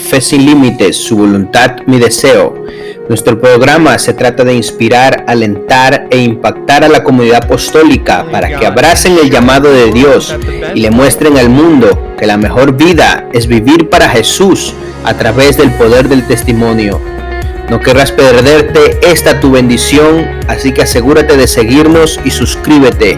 Fe sin límites, su voluntad, mi deseo. Nuestro programa se trata de inspirar, alentar e impactar a la comunidad apostólica para que abracen el llamado de Dios y le muestren al mundo que la mejor vida es vivir para Jesús a través del poder del testimonio. No querrás perderte esta tu bendición, así que asegúrate de seguirnos y suscríbete.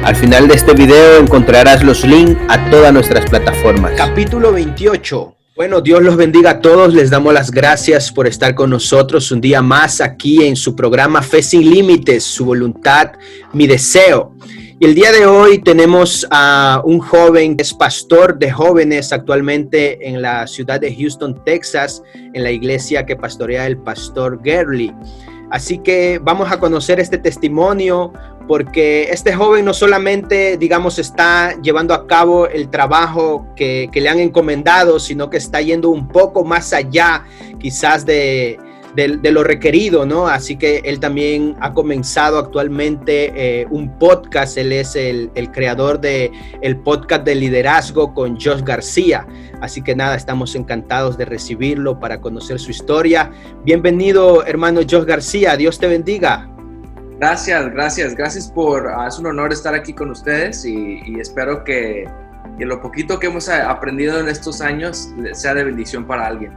Al final de este video encontrarás los links a todas nuestras plataformas. Capítulo 28. Bueno, Dios los bendiga a todos. Les damos las gracias por estar con nosotros un día más aquí en su programa Fe sin Límites, su voluntad, mi deseo. Y el día de hoy tenemos a un joven que es pastor de jóvenes actualmente en la ciudad de Houston, Texas, en la iglesia que pastorea el pastor Gerly. Así que vamos a conocer este testimonio porque este joven no solamente, digamos, está llevando a cabo el trabajo que le han encomendado, sino que está yendo un poco más allá quizás de lo requerido, ¿no? Así que él también ha comenzado actualmente un podcast. Él es el creador del podcast de liderazgo con Josh García. Así que nada, estamos encantados de recibirlo para conocer su historia. Bienvenido, hermano Josh García. Dios te bendiga. Gracias por, es un honor estar aquí con ustedes y espero que lo poquito que hemos aprendido en estos años sea de bendición para alguien.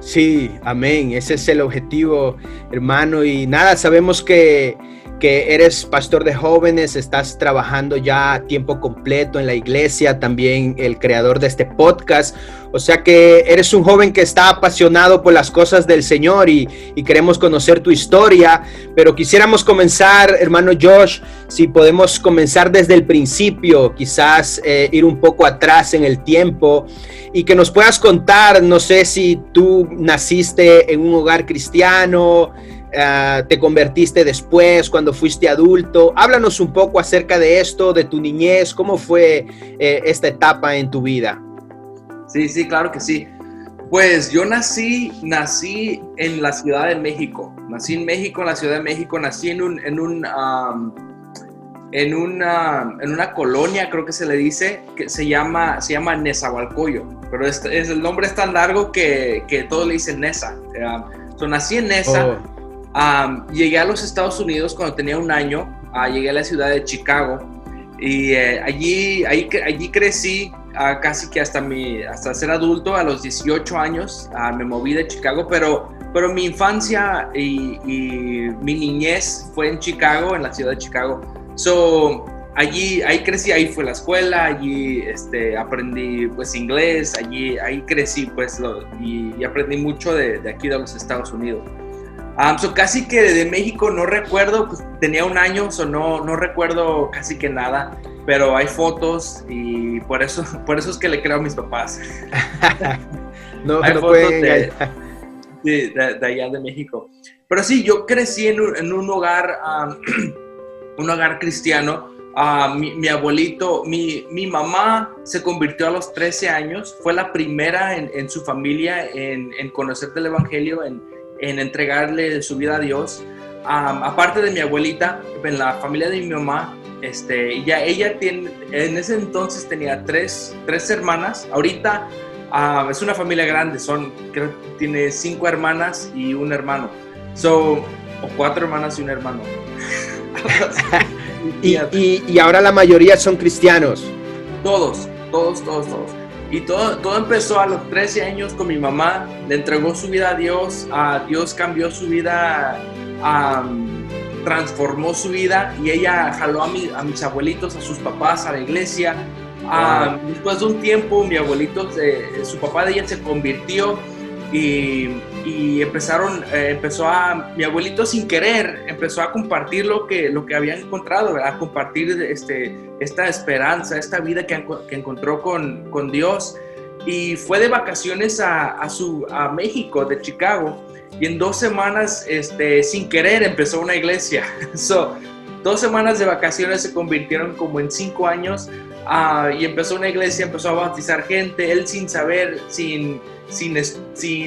Sí, amén. Ese es el objetivo, hermano. Y nada, sabemos que eres pastor de jóvenes, estás trabajando ya a tiempo completo en la iglesia, también el creador de este podcast. O sea que eres un joven que está apasionado por las cosas del Señor y queremos conocer tu historia. Pero quisiéramos comenzar, hermano Josh, si podemos comenzar desde el principio, quizás ir un poco atrás en el tiempo y que nos puedas contar, no sé si tú naciste en un hogar cristiano, te convertiste después cuando fuiste adulto. Háblanos un poco acerca de esto, de tu niñez, cómo fue esta etapa en tu vida. Sí, claro que sí. Pues yo nací en la Ciudad de México. Nací en México, en la Ciudad de México. Nací en una colonia, creo que se le dice, que se llama Nezahualcóyotl. Pero el nombre es tan largo que todos le dicen Neza. Nací en Neza. Llegué a los Estados Unidos cuando tenía un año. Llegué a la ciudad de Chicago y allí crecí casi que hasta ser adulto. A los 18 años me moví de Chicago, pero mi infancia y mi niñez fue en Chicago, en la ciudad de Chicago. Ahí crecí, ahí fue la escuela, allí aprendí pues inglés, ahí crecí pues y aprendí mucho de aquí de los Estados Unidos. Casi que de México no recuerdo, pues tenía un año, no recuerdo casi que nada, pero hay fotos y por eso es que le creo a mis papás. Hay fotos de allá de México. Pero sí, yo crecí en un hogar, un hogar cristiano. Mi abuelito, mi mamá se convirtió a los 13 años, fue la primera en su familia en conocer del evangelio, en entregarle su vida a Dios. Aparte de mi abuelita, en la familia de mi mamá, ella en ese entonces tenía tres hermanas. Ahorita es una familia grande, creo que tiene 5 hermanas y un hermano. O 4 hermanas y un hermano. y ahora la mayoría son cristianos. Todos. Y todo empezó a los 13 años con mi mamá. Le entregó su vida a Dios. Dios cambió su vida, transformó su vida. Y ella jaló a mis abuelitos, a sus papás, a la iglesia. Después de un tiempo, su papá de ella se convirtió. Y mi abuelito sin querer empezó a compartir lo que había encontrado, ¿verdad? Compartir esta esperanza, esta vida que encontró con Dios, y fue de vacaciones a México, de Chicago, y en 2 semanas sin querer empezó una iglesia. 2 semanas de vacaciones se convirtieron como en 5 años, y empezó una iglesia, empezó a bautizar gente, él sin saber, sin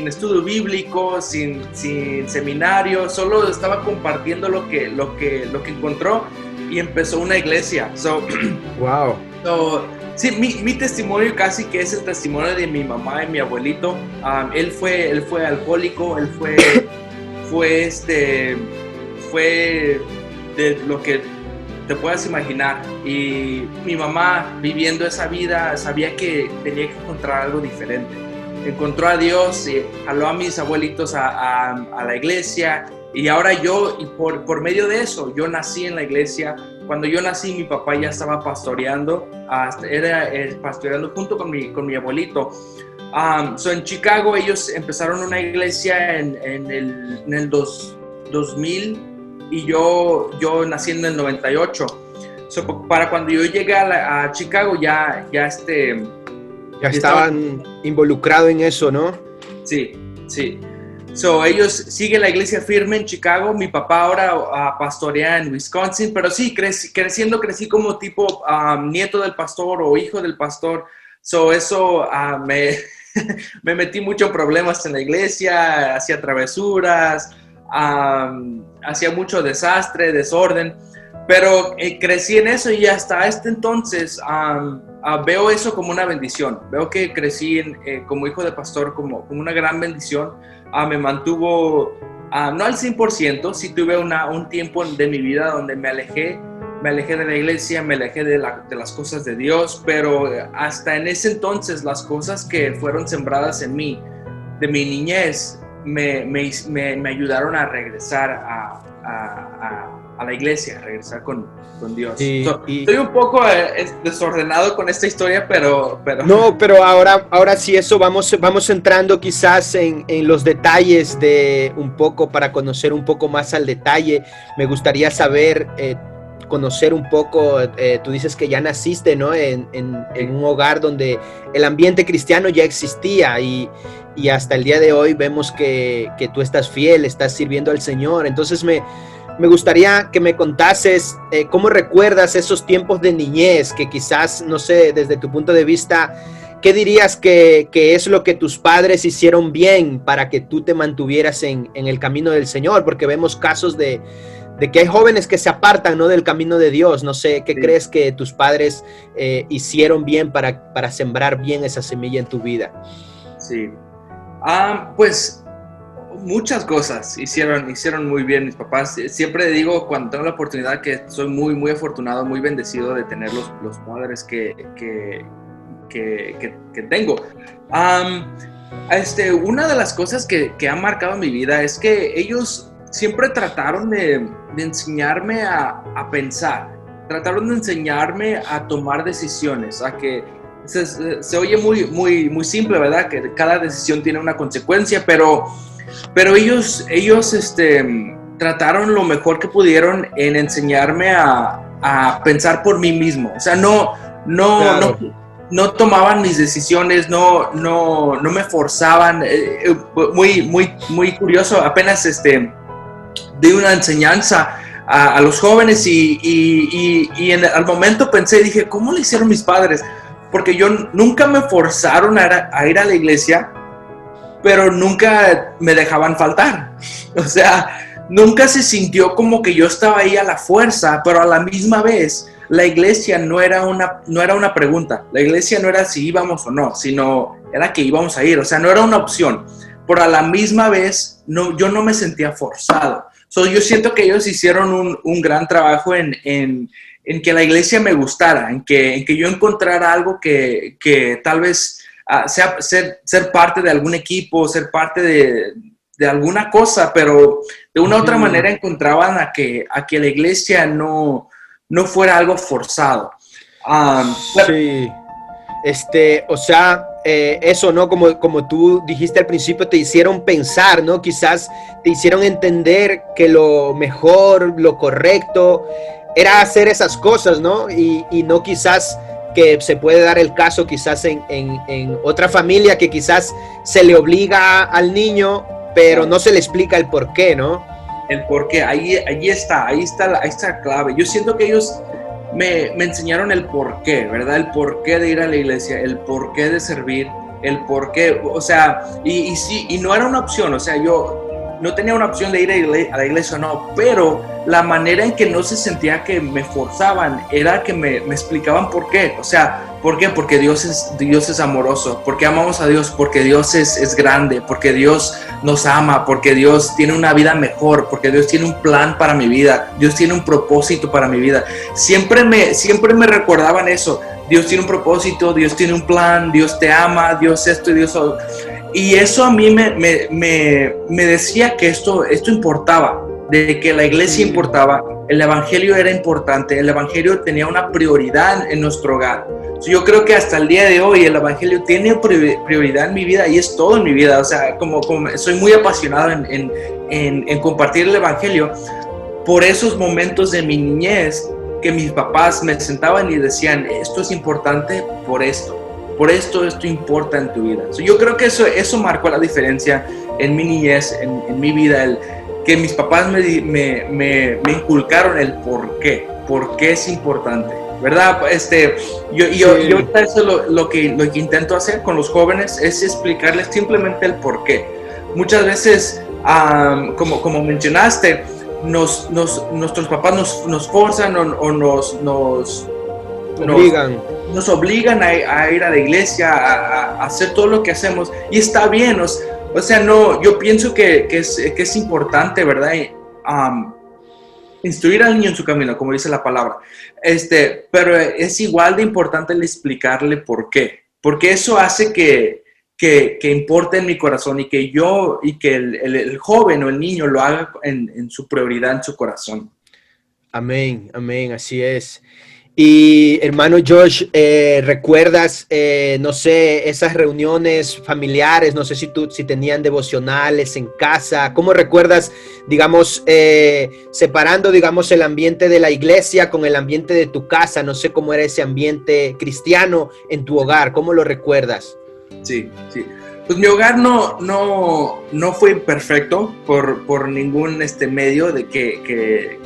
estudio bíblico, sin seminario, solo estaba compartiendo lo que encontró y empezó una iglesia. Wow. Sí, mi testimonio casi que es el testimonio de mi mamá y mi abuelito. Él fue alcohólico, él fue de lo que te puedas imaginar. Y mi mamá, viviendo esa vida, sabía que tenía que encontrar algo diferente. Encontró a Dios, y jaló a mis abuelitos a la iglesia. Y ahora yo, por medio de eso, yo nací en la iglesia. Cuando yo nací, mi papá ya estaba pastoreando, pastoreando junto con mi abuelito. En Chicago ellos empezaron una iglesia en el 2000 y yo nací en el 98. Para cuando yo llegué a Chicago ya estaban involucrados en eso, ¿no? Sí. Ellos siguen la iglesia firme en Chicago. Mi papá ahora pastorea en Wisconsin, pero sí, crecí como tipo nieto del pastor o hijo del pastor. Me metí mucho en problemas en la iglesia, hacía travesuras, hacía mucho desastre, desorden, pero crecí en eso y hasta este entonces veo eso como una bendición. Veo que crecí como hijo de pastor como una gran bendición. Me mantuvo, no al 100%, sí tuve un tiempo de mi vida donde me alejé de la iglesia, me alejé de las cosas de Dios, pero hasta en ese entonces las cosas que fueron sembradas en mí, de mi niñez, me ayudaron a regresar a la iglesia, a regresar con Dios. Estoy un poco desordenado con esta historia, pero... No, pero ahora sí eso vamos entrando quizás en los detalles de un poco, para conocer un poco más al detalle. Me gustaría saber, conocer un poco, tú dices que ya naciste, ¿no? En un hogar donde el ambiente cristiano ya existía y hasta el día de hoy vemos que tú estás fiel, estás sirviendo al Señor. Entonces me gustaría que me contases cómo recuerdas esos tiempos de niñez, que quizás, no sé, desde tu punto de vista, ¿qué dirías que es lo que tus padres hicieron bien para que tú te mantuvieras en el camino del Señor? Porque vemos casos de que hay jóvenes que se apartan, ¿no?, del camino de Dios. No sé, ¿qué crees que tus padres hicieron bien para sembrar bien esa semilla en tu vida? Sí. Pues muchas cosas hicieron muy bien mis papás. Siempre digo cuando tengo la oportunidad que soy muy, muy afortunado, muy bendecido de tener los padres que tengo. Una de las cosas que han marcado mi vida es que ellos siempre trataron de enseñarme a pensar, trataron de enseñarme a tomar decisiones, a que se oye muy, muy, muy simple, ¿verdad? Que cada decisión tiene una consecuencia, pero ellos trataron lo mejor que pudieron en enseñarme a pensar por mí mismo. O sea, no tomaban mis decisiones, no me forzaban. Muy, muy, muy curioso. Apenas di una enseñanza a los jóvenes y al momento pensé, dije, ¿cómo le hicieron mis padres? Porque nunca me forzaron a ir a la iglesia, pero nunca me dejaban faltar. O sea, nunca se sintió como que yo estaba ahí a la fuerza, pero a la misma vez la iglesia no era una pregunta. La iglesia no era si íbamos o no, sino era que íbamos a ir. O sea, no era una opción. Pero a la misma vez yo no me sentía forzado. Yo siento que ellos hicieron un gran trabajo en que la iglesia me gustara, en que yo encontrara algo que tal vez sea ser parte de algún equipo, ser parte de alguna cosa, pero de una u otra manera encontraban a que la iglesia no fuera algo forzado. Sí. O sea, eso, ¿no? Como tú dijiste al principio, te hicieron pensar, ¿no? Quizás te hicieron entender que lo mejor, lo correcto era hacer esas cosas, ¿no? Y no quizás que se puede dar el caso quizás en otra familia que quizás se le obliga al niño, pero no se le explica el por qué, ¿no? El por qué, ahí está la clave. Yo siento que ellos me enseñaron el por qué, ¿verdad? El por qué de ir a la iglesia, el por qué de servir, el por qué, o sea, y no era una opción, o sea, yo no tenía una opción de ir a la iglesia o no, pero la manera en que no se sentía que me forzaban era que me explicaban por qué. O sea, ¿por qué? Porque Dios es amoroso. ¿Por qué amamos a Dios? Porque Dios es grande, porque Dios nos ama, porque Dios tiene una vida mejor, porque Dios tiene un plan para mi vida, Dios tiene un propósito para mi vida. Siempre me recordaban eso. Dios tiene un propósito, Dios tiene un plan, Dios te ama, Dios esto y Dios otro. Y eso a mí me decía que esto importaba, de que la iglesia importaba, el evangelio era importante, el evangelio tenía una prioridad en nuestro hogar. Yo creo que hasta el día de hoy el evangelio tiene prioridad en mi vida y es todo en mi vida. O sea, como soy muy apasionado en compartir el evangelio por esos momentos de mi niñez que mis papás me sentaban y decían, esto es importante por esto importa en tu vida. Yo creo que eso marcó la diferencia en mi niñez, en mi vida, que mis papás me inculcaron el por qué es importante, ¿verdad? Yo eso lo que intento hacer con los jóvenes es explicarles simplemente el por qué. Muchas veces, como mencionaste, nuestros papás nos forzan o nos obligan a ir a la iglesia, a hacer todo lo que hacemos, y está bien. O sea, no, yo pienso que es importante, ¿verdad? Instruir al niño en su camino, como dice la palabra. Pero es igual de importante el explicarle por qué. Porque eso hace que importe en mi corazón y que el joven o el niño lo haga en su prioridad, en su corazón. Amén, amén, así es. Y hermano Josh, ¿recuerdas, no sé, esas reuniones familiares? No sé si tenían devocionales en casa. ¿Cómo recuerdas, digamos, separando, digamos, el ambiente de la iglesia con el ambiente de tu casa? No sé cómo era ese ambiente cristiano en tu hogar. ¿Cómo lo recuerdas? Sí. Pues mi hogar no fue perfecto por ningún medio de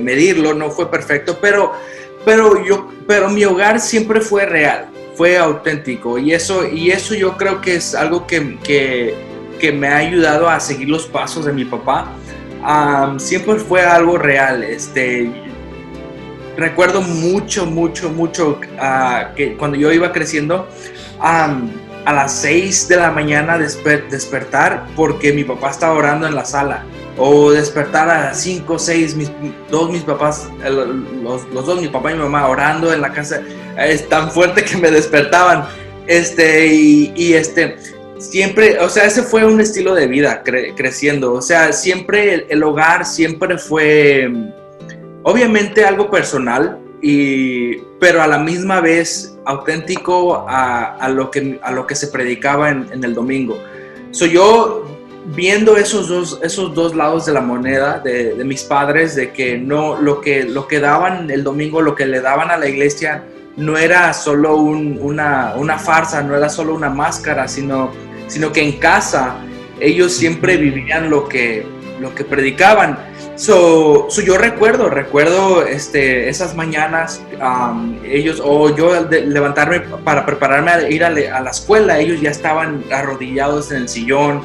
medirlo, no fue perfecto, pero mi hogar siempre fue real, fue auténtico, y eso yo creo que es algo que me ha ayudado a seguir los pasos de mi papá. Siempre fue algo real. Recuerdo mucho que cuando yo iba creciendo, a las 6 de la mañana despertar porque mi papá estaba orando en la sala, o despertar a las 5, 6, mis papás, los dos, mi papá y mi mamá, orando en la casa. Es tan fuerte que me despertaban. Siempre, o sea, ese fue un estilo de vida creciendo. O sea, siempre el hogar siempre fue, obviamente, algo personal, pero a la misma vez auténtico a lo que se predicaba en el domingo. Yo, viendo esos dos lados de la moneda de mis padres, de que no, lo que daban el domingo, lo que le daban a la iglesia, no era solo una farsa, no era solo una máscara, sino que en casa ellos siempre vivían lo que predicaban. Yo recuerdo esas mañanas, yo levantarme para prepararme a ir a la escuela, ellos ya estaban arrodillados en el sillón.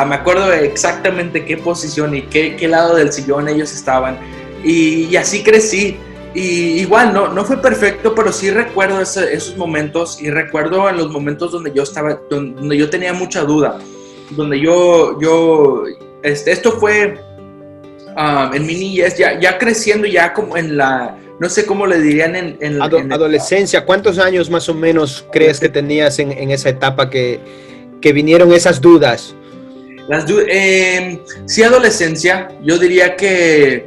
Me acuerdo exactamente qué posición y qué lado del sillón ellos estaban, y así crecí. Y igual no fue perfecto, pero sí recuerdo esos momentos, y recuerdo en los momentos donde yo tenía mucha duda, donde esto fue en mi niñez, ya creciendo, ya como en la, no sé cómo le dirían en adolescencia. ¿Cuántos años más o menos crees que tenías en esa etapa que vinieron esas dudas? Sí, adolescencia. Yo diría que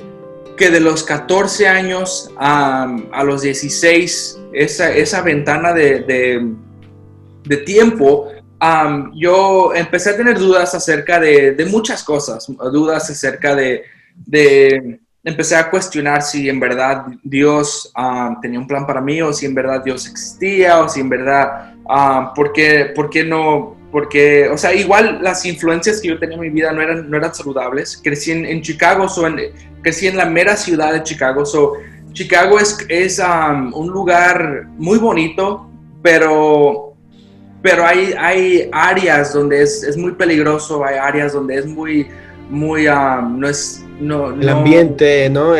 de los 14 años a los 16, esa ventana de tiempo, yo empecé a tener dudas acerca de muchas cosas, dudas acerca empecé a cuestionar si en verdad Dios tenía un plan para mí, o si en verdad Dios existía, o si en verdad, ¿por qué no? Porque, o sea, igual las influencias que yo tenía en mi vida no eran saludables. Crecí en Chicago, crecí en la mera ciudad de Chicago. Chicago es un lugar muy bonito, pero hay áreas donde es muy peligroso, hay áreas donde es muy muy, no es, no, El ambiente, ¿no?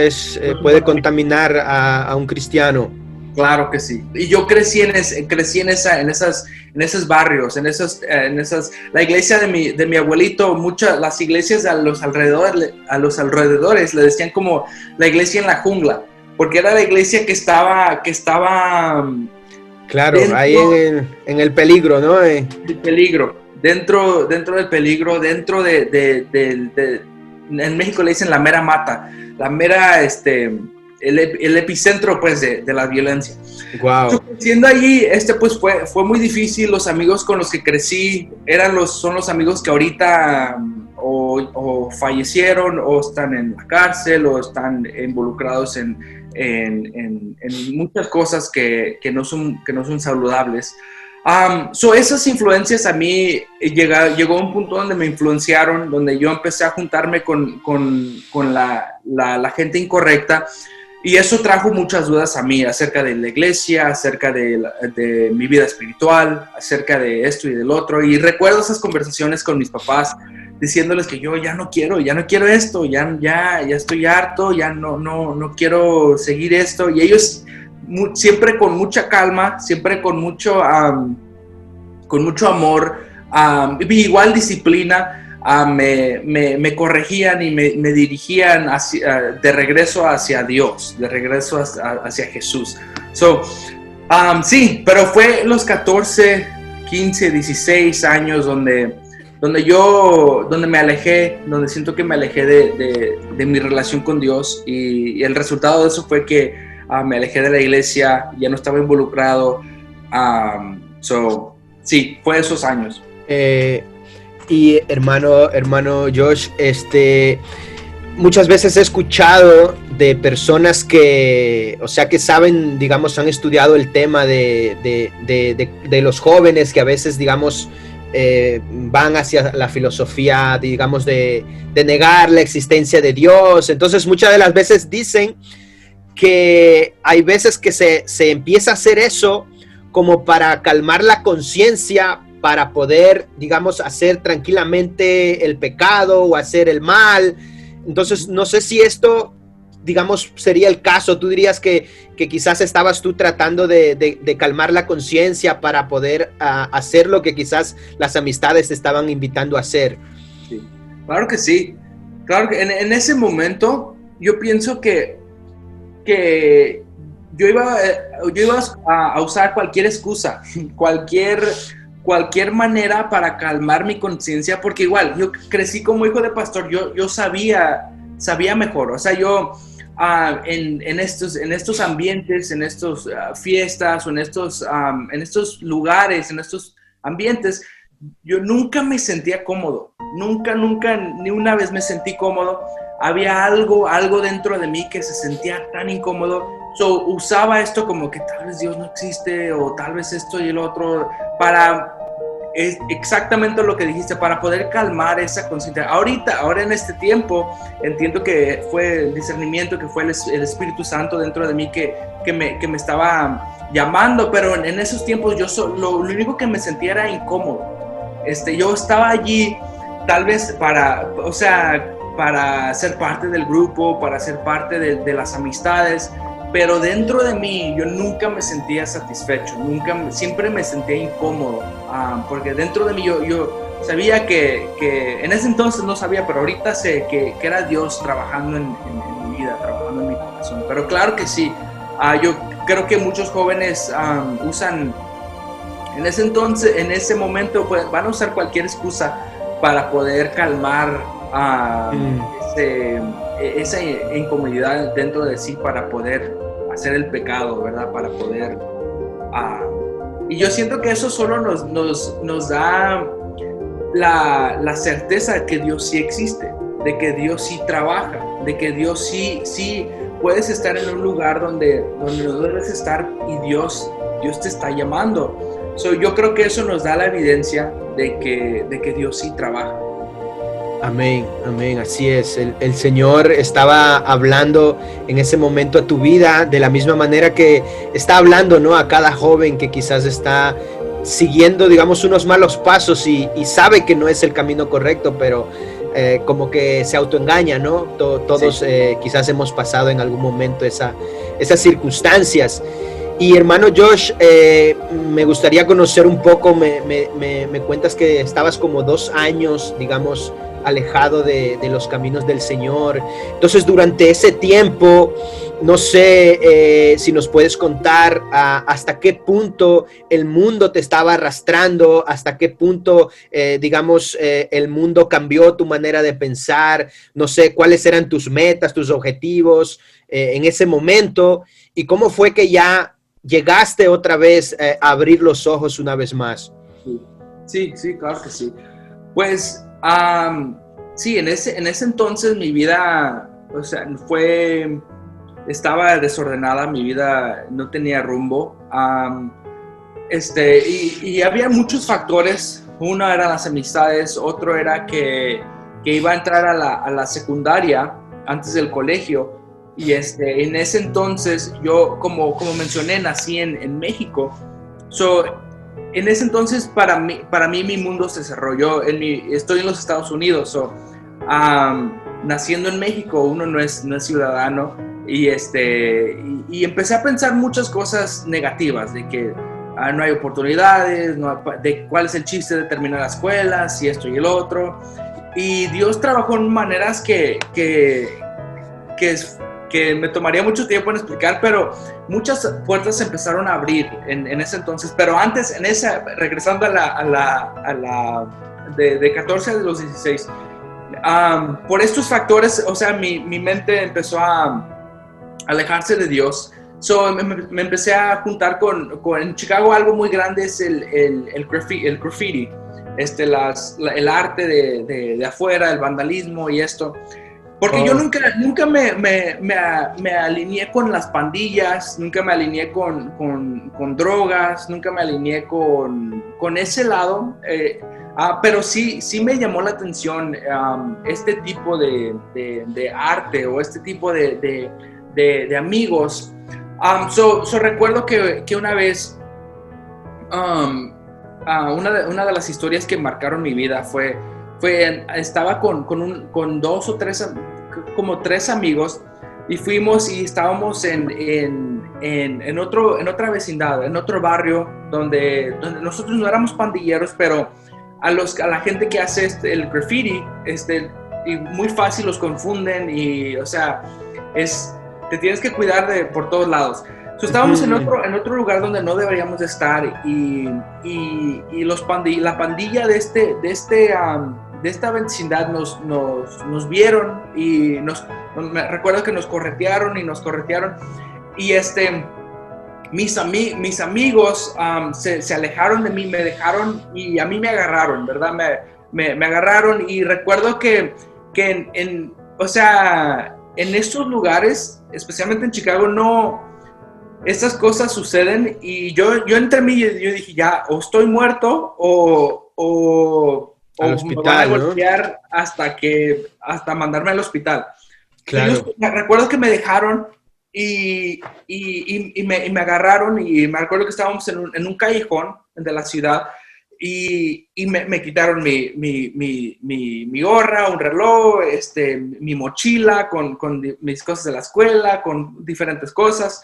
Puede contaminar a un cristiano. Claro que sí. Y yo crecí en esos barrios, la iglesia de mi abuelito, las iglesias a los alrededores le decían como la iglesia en la jungla, porque era la iglesia que estaba claro, dentro, ahí en el peligro, ¿no? El peligro, dentro del peligro, en México le dicen la mera mata, la mera, el epicentro, pues, de la violencia. Wow. Siendo allí, pues, fue muy difícil. Los amigos con los que crecí son los amigos que ahorita o fallecieron, o están en la cárcel, o están involucrados en muchas cosas que no son saludables. Esas influencias a mí llegó a un punto donde me influenciaron, donde yo empecé a juntarme con la gente incorrecta, y eso trajo muchas dudas a mí acerca de la iglesia, acerca de mi vida espiritual, acerca de esto y del otro. Y recuerdo esas conversaciones con mis papás diciéndoles que yo ya no quiero esto, ya estoy harto, ya no quiero seguir esto. Y ellos siempre con mucha calma, siempre con mucho amor, igual disciplina, me corregían y me dirigían de regreso hacia Dios, de regreso hacia Jesús. Sí, pero fue los 14, 15, 16 años donde me alejé, donde siento que me alejé de mi relación con Dios, y el resultado de eso fue que me alejé de la iglesia, ya no estaba involucrado. Sí, fue esos años. Y hermano Josh, muchas veces he escuchado de personas que saben, digamos, han estudiado el tema de los jóvenes que a veces, digamos, van hacia la filosofía, digamos, de negar la existencia de Dios. Entonces, muchas de las veces dicen que hay veces que se empieza a hacer eso como para calmar la conciencia, para poder, digamos, hacer tranquilamente el pecado o hacer el mal. Entonces, no sé si esto, digamos, sería el caso. Tú dirías que quizás estabas tú tratando de calmar la conciencia para poder hacer lo que quizás las amistades te estaban invitando a hacer. Sí, claro que sí. Claro que en ese momento yo pienso que yo iba a usar cualquier excusa, cualquier manera para calmar mi conciencia, porque igual yo crecí como hijo de pastor, yo sabía mejor. O sea, yo en estos ambientes, en estas fiestas, o en estos lugares, en estos ambientes, yo nunca me sentía cómodo, nunca, ni una vez me sentí cómodo. Había algo dentro de mí que se sentía tan incómodo. Usaba esto como que tal vez Dios no existe, o tal vez esto y el otro, es exactamente lo que dijiste, para poder calmar esa conciencia. Ahora en este tiempo, entiendo que fue el discernimiento, que fue el Espíritu Santo dentro de mí que me estaba llamando, pero en esos tiempos lo único que me sentía era incómodo. Yo estaba allí tal vez para ser parte del grupo, para ser parte de las amistades, pero dentro de mí yo nunca me sentía satisfecho, siempre me sentía incómodo, porque dentro de mí yo sabía que en ese entonces no sabía, pero ahorita sé que era Dios trabajando en mi vida, trabajando en mi corazón. Pero claro que sí, yo creo que muchos jóvenes usan, en ese momento, pues, van a usar cualquier excusa para poder calmar esa incomodidad dentro de sí, para poder hacer el pecado, ¿verdad? Para poder... y yo siento que eso solo nos da la certeza de que Dios sí existe, de que Dios sí trabaja, de que Dios sí puedes estar en un lugar donde no debes estar, y Dios te está llamando. Yo creo que eso nos da la evidencia de que Dios sí trabaja. Amén, amén, así es. El Señor estaba hablando en ese momento a tu vida de la misma manera que está hablando, ¿no?, a cada joven que quizás está siguiendo, digamos, unos malos pasos y sabe que no es el camino correcto, pero como que se autoengaña, ¿no? Todos quizás hemos pasado en algún momento esas circunstancias. Y hermano Josh, me gustaría conocer un poco, me cuentas que estabas como 2 años, digamos, alejado de los caminos del Señor. Entonces, durante ese tiempo, no sé si nos puedes contar hasta qué punto el mundo te estaba arrastrando, hasta qué punto, digamos, el mundo cambió tu manera de pensar, no sé, cuáles eran tus metas, tus objetivos en ese momento, y cómo fue que ya llegaste otra vez a abrir los ojos una vez más. Sí, claro que sí. Pues, sí, en ese entonces mi vida, o sea, estaba desordenada, mi vida no tenía rumbo. Y había muchos factores. Uno era las amistades, otro era que iba a entrar a la secundaria antes del colegio. Y en ese entonces, yo, como mencioné, nací en México. En ese entonces, para mí mi mundo se cerró. Estoy en los Estados Unidos. Naciendo en México, uno no es ciudadano. Y empecé a pensar muchas cosas negativas, de que no hay oportunidades, de cuál es el chiste de terminar la escuela, si esto y el otro. Y Dios trabajó en maneras que me tomaría mucho tiempo en explicar, pero muchas puertas se empezaron a abrir en ese entonces. Pero antes, regresando de 14 a los 16, por estos factores, o sea, mi mente empezó a alejarse de Dios. Me empecé a juntar en Chicago. Algo muy grande es el graffiti, el arte de afuera, el vandalismo y esto. Porque yo nunca me alineé con las pandillas, nunca me alineé con drogas, nunca me alineé con ese lado, pero sí me llamó la atención este tipo de arte o este tipo de amigos. Recuerdo que una vez, una de las historias que marcaron mi vida estaba con 2 o 3, como 3 amigos, y fuimos y estábamos en otra vecindad, en otro barrio donde nosotros no éramos pandilleros, pero a la gente que hace el graffiti, y muy fácil los confunden, y o sea, te tienes que cuidar por todos lados. Estábamos en otro lugar donde no deberíamos de estar, y la pandilla de esta vecindad nos vieron, y me recuerdo que nos corretearon, y mis amigos se alejaron de mí, me dejaron, y a mí me agarraron, ¿verdad? Me agarraron, y recuerdo que o sea, en estos lugares, especialmente en Chicago, estas cosas suceden, y yo entre mí, yo dije, ya, o estoy muerto, o al hospital, me van a golpear, ¿no? hasta mandarme al hospital. Claro. Entonces, recuerdo que me dejaron y me agarraron, y me recuerdo que estábamos en un callejón de la ciudad, y me quitaron mi gorra, un reloj, mi mochila con mis cosas de la escuela, con diferentes cosas.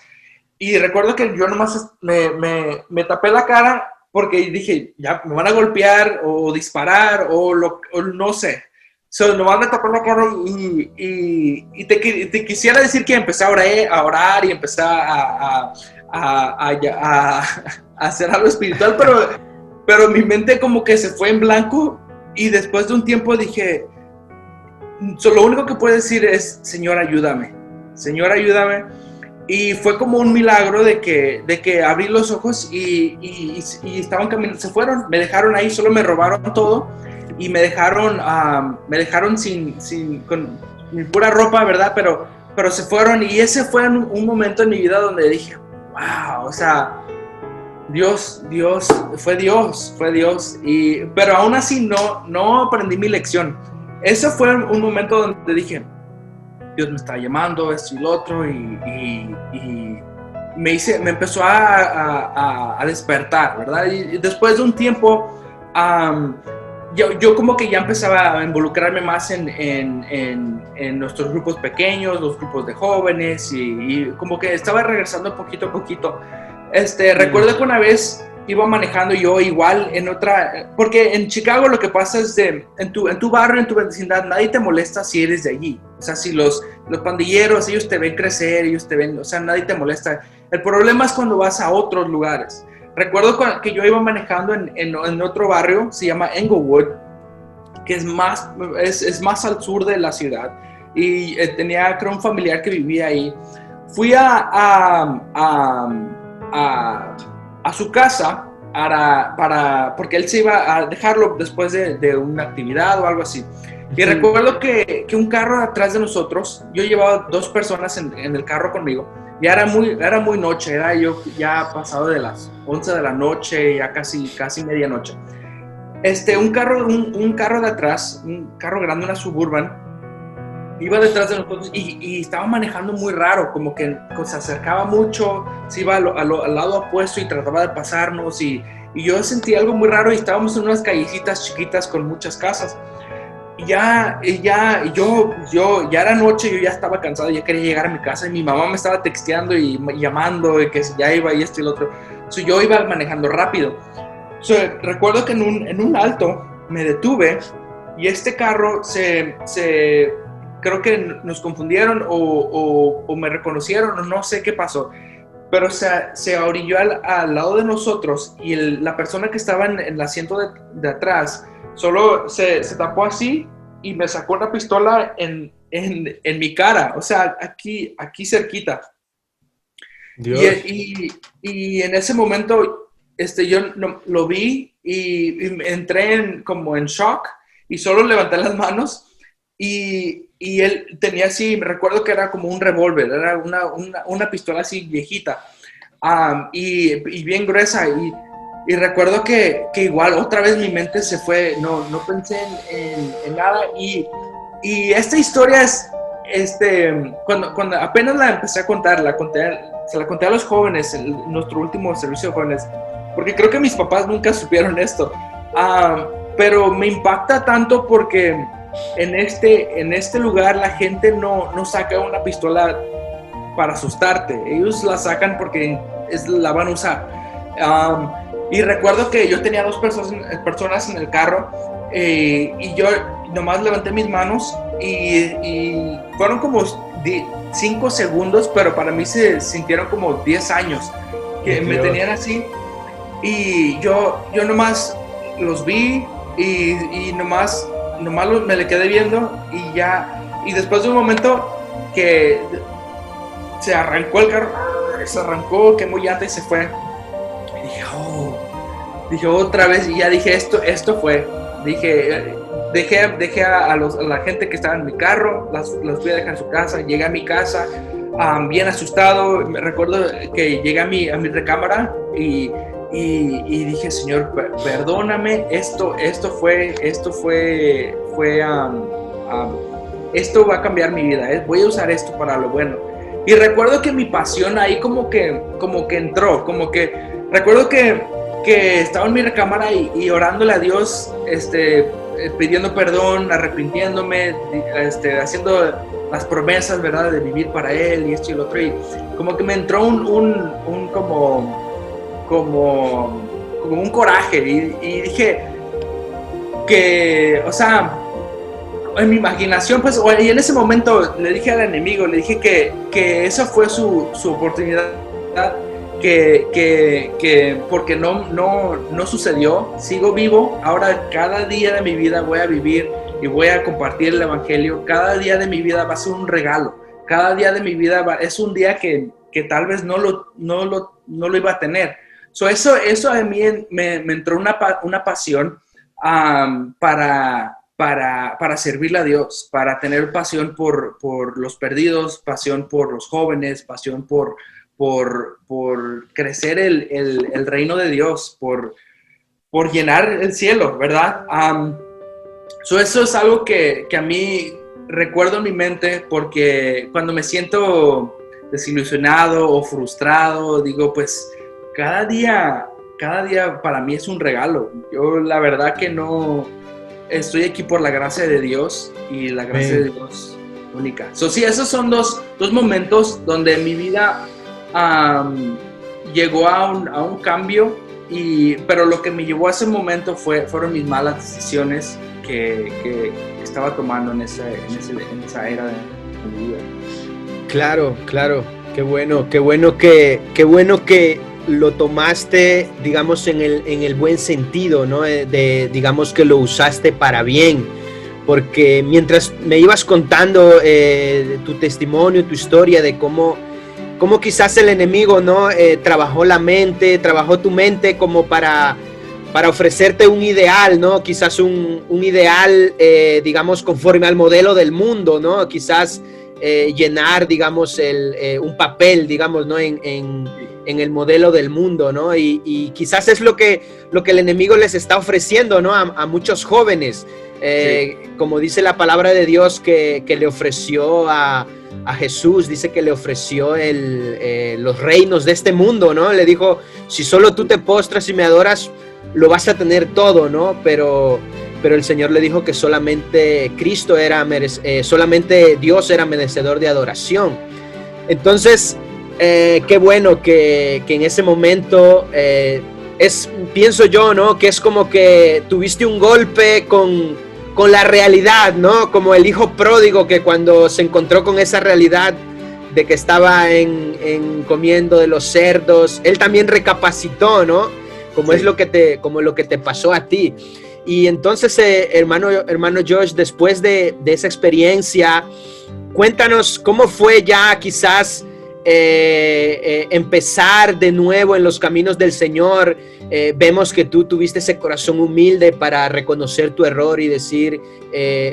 Y recuerdo que yo nomás me tapé la cara, porque dije, ya me van a golpear o disparar o no sé. Nomás me tapé la cara, y te quisiera decir que empecé a orar y empecé a hacer algo espiritual, pero mi mente como que se fue en blanco, y después de un tiempo dije, lo único que puedo decir es, Señor, ayúdame. Señor, ayúdame. Y fue como un milagro de que abrí los ojos y estaban caminando, se fueron, me dejaron ahí, solo me robaron todo, y me dejaron con mi pura ropa, ¿verdad? Pero se fueron, y ese fue un momento en mi vida donde dije, wow, o sea, fue Dios, pero aún así no aprendí mi lección. Ese fue un momento donde dije, Dios me está llamando, esto y lo otro, y me empezó a despertar, ¿verdad? Y después de un tiempo, yo como que ya empezaba a involucrarme más en nuestros grupos pequeños, los grupos de jóvenes, y como que estaba regresando poquito a poquito. Recuerdo que una vez iba manejando yo igual en otra, porque en Chicago lo que pasa es en tu barrio, en tu vecindad, nadie te molesta si eres de allí. O sea, si los pandilleros, ellos te ven crecer, ellos te ven, o sea, nadie te molesta. El problema es cuando vas a otros lugares. Recuerdo que yo iba manejando en otro barrio, se llama Englewood, que es más al sur de la ciudad, y tenía, creo, un familiar que vivía ahí. Fui a su casa porque él se iba a dejarlo después de una actividad o algo así. Y recuerdo que un carro atrás de nosotros, yo llevaba 2 personas en el carro conmigo, ya era muy noche, era yo ya pasado de las 11 de la noche, ya casi medianoche. Un carro de atrás, un carro grande, una Suburban, iba detrás de nosotros y estaba manejando muy raro, como que se acercaba mucho, se iba al lado opuesto y trataba de pasarnos, y yo sentí algo muy raro, y estábamos en unas callecitas chiquitas con muchas casas. Y ya era noche, yo ya estaba cansado, ya quería llegar a mi casa, y mi mamá me estaba texteando y llamando, y que ya iba y esto y lo otro. Yo iba manejando rápido. Recuerdo que en un alto me detuve, y este carro creo que nos confundieron o me reconocieron, o no sé qué pasó, pero se orilló al lado de nosotros, y la persona que estaba en el asiento de atrás solo se tapó así y me sacó una pistola en mi cara, o sea, aquí cerquita. Dios. Y en ese momento yo lo vi y entré como en shock, y solo levanté las manos, y él tenía así, me recuerdo que era como un revólver, era una pistola así viejita, y bien gruesa, y recuerdo que igual otra vez mi mente se fue, no pensé en nada, y esta historia es, cuando apenas la empecé a contar, se la conté a los jóvenes en nuestro último servicio de jóvenes, porque creo que mis papás nunca supieron esto, pero me impacta tanto porque en este lugar la gente no saca una pistola para asustarte, ellos la sacan porque la van a usar. Y recuerdo que yo tenía 2 personas en el carro, y yo nomás levanté mis manos, y fueron como 5 segundos, pero para mí se sintieron como 10 años que me tenían así, y yo nomás los vi, y nomás me le quedé viendo, y después de un momento que se arrancó el carro, quemó llanta y se fue. Dije otra vez, y ya dije, esto fue. Dejé a la gente que estaba en mi carro, las fui a dejar en su casa, llegué a mi casa, bien asustado. Me recuerdo que llegué a mi recámara, y dije, Señor, perdóname, esto va a cambiar mi vida, voy a usar esto para lo bueno. Y recuerdo que mi pasión ahí como que entró, recuerdo que estaba en mi recámara y orándole a Dios, pidiendo perdón, arrepintiéndome, haciendo las promesas, ¿verdad?, de vivir para Él y esto y lo otro, y como que me entró como un coraje, y dije que, o sea, en mi imaginación, pues, y en ese momento le dije al enemigo, le dije que esa fue su oportunidad, que porque no sucedió, sigo vivo, ahora cada día de mi vida voy a vivir y voy a compartir el evangelio, cada día de mi vida va a ser un regalo, cada día de mi vida es un día que tal vez no lo iba a tener. Eso a mí me entró una pasión para servirle a Dios, para tener pasión por los perdidos, pasión por los jóvenes, pasión por crecer el reino de Dios, por llenar el cielo, ¿verdad? Eso es algo que a mí recuerdo en mi mente, porque cuando me siento desilusionado o frustrado, digo, pues cada día para mí es un regalo. Yo la verdad que no estoy aquí por la gracia de Dios y la gracia de Dios única. Sí, esos son dos momentos donde mi vida llegó a un cambio, pero lo que me llevó a ese momento fueron mis malas decisiones que estaba tomando en esa era de mi vida. Claro, qué bueno que lo tomaste, digamos, en el buen sentido, ¿no? Digamos que lo usaste para bien, porque mientras me ibas contando tu testimonio, tu historia de cómo quizás el enemigo, ¿no? Trabajó tu mente como para ofrecerte un ideal, ¿no? Quizás un ideal, digamos, conforme al modelo del mundo, ¿no? Quizás llenar, digamos, un papel, digamos, ¿no? En el modelo del mundo, ¿no? Y quizás es lo que el enemigo les está ofreciendo, ¿no? A muchos jóvenes, como dice la palabra de Dios que le ofreció a Jesús, dice que le ofreció los reinos de este mundo, ¿no? Le dijo, si solo tú te postras y me adoras, lo vas a tener todo, ¿no? Pero el Señor le dijo que solamente solamente Dios era merecedor de adoración. Entonces, qué bueno que en ese momento pienso yo, ¿no? Que es como que tuviste un golpe con la realidad, ¿no? Como el hijo pródigo que cuando se encontró con esa realidad de que estaba comiendo de los cerdos, él también recapacitó, ¿no? Como es lo que te pasó a ti. Y entonces, hermano Josh, después de esa experiencia, cuéntanos cómo fue ya quizás empezar de nuevo en los caminos del Señor. Vemos que tú tuviste ese corazón humilde para reconocer tu error y decir,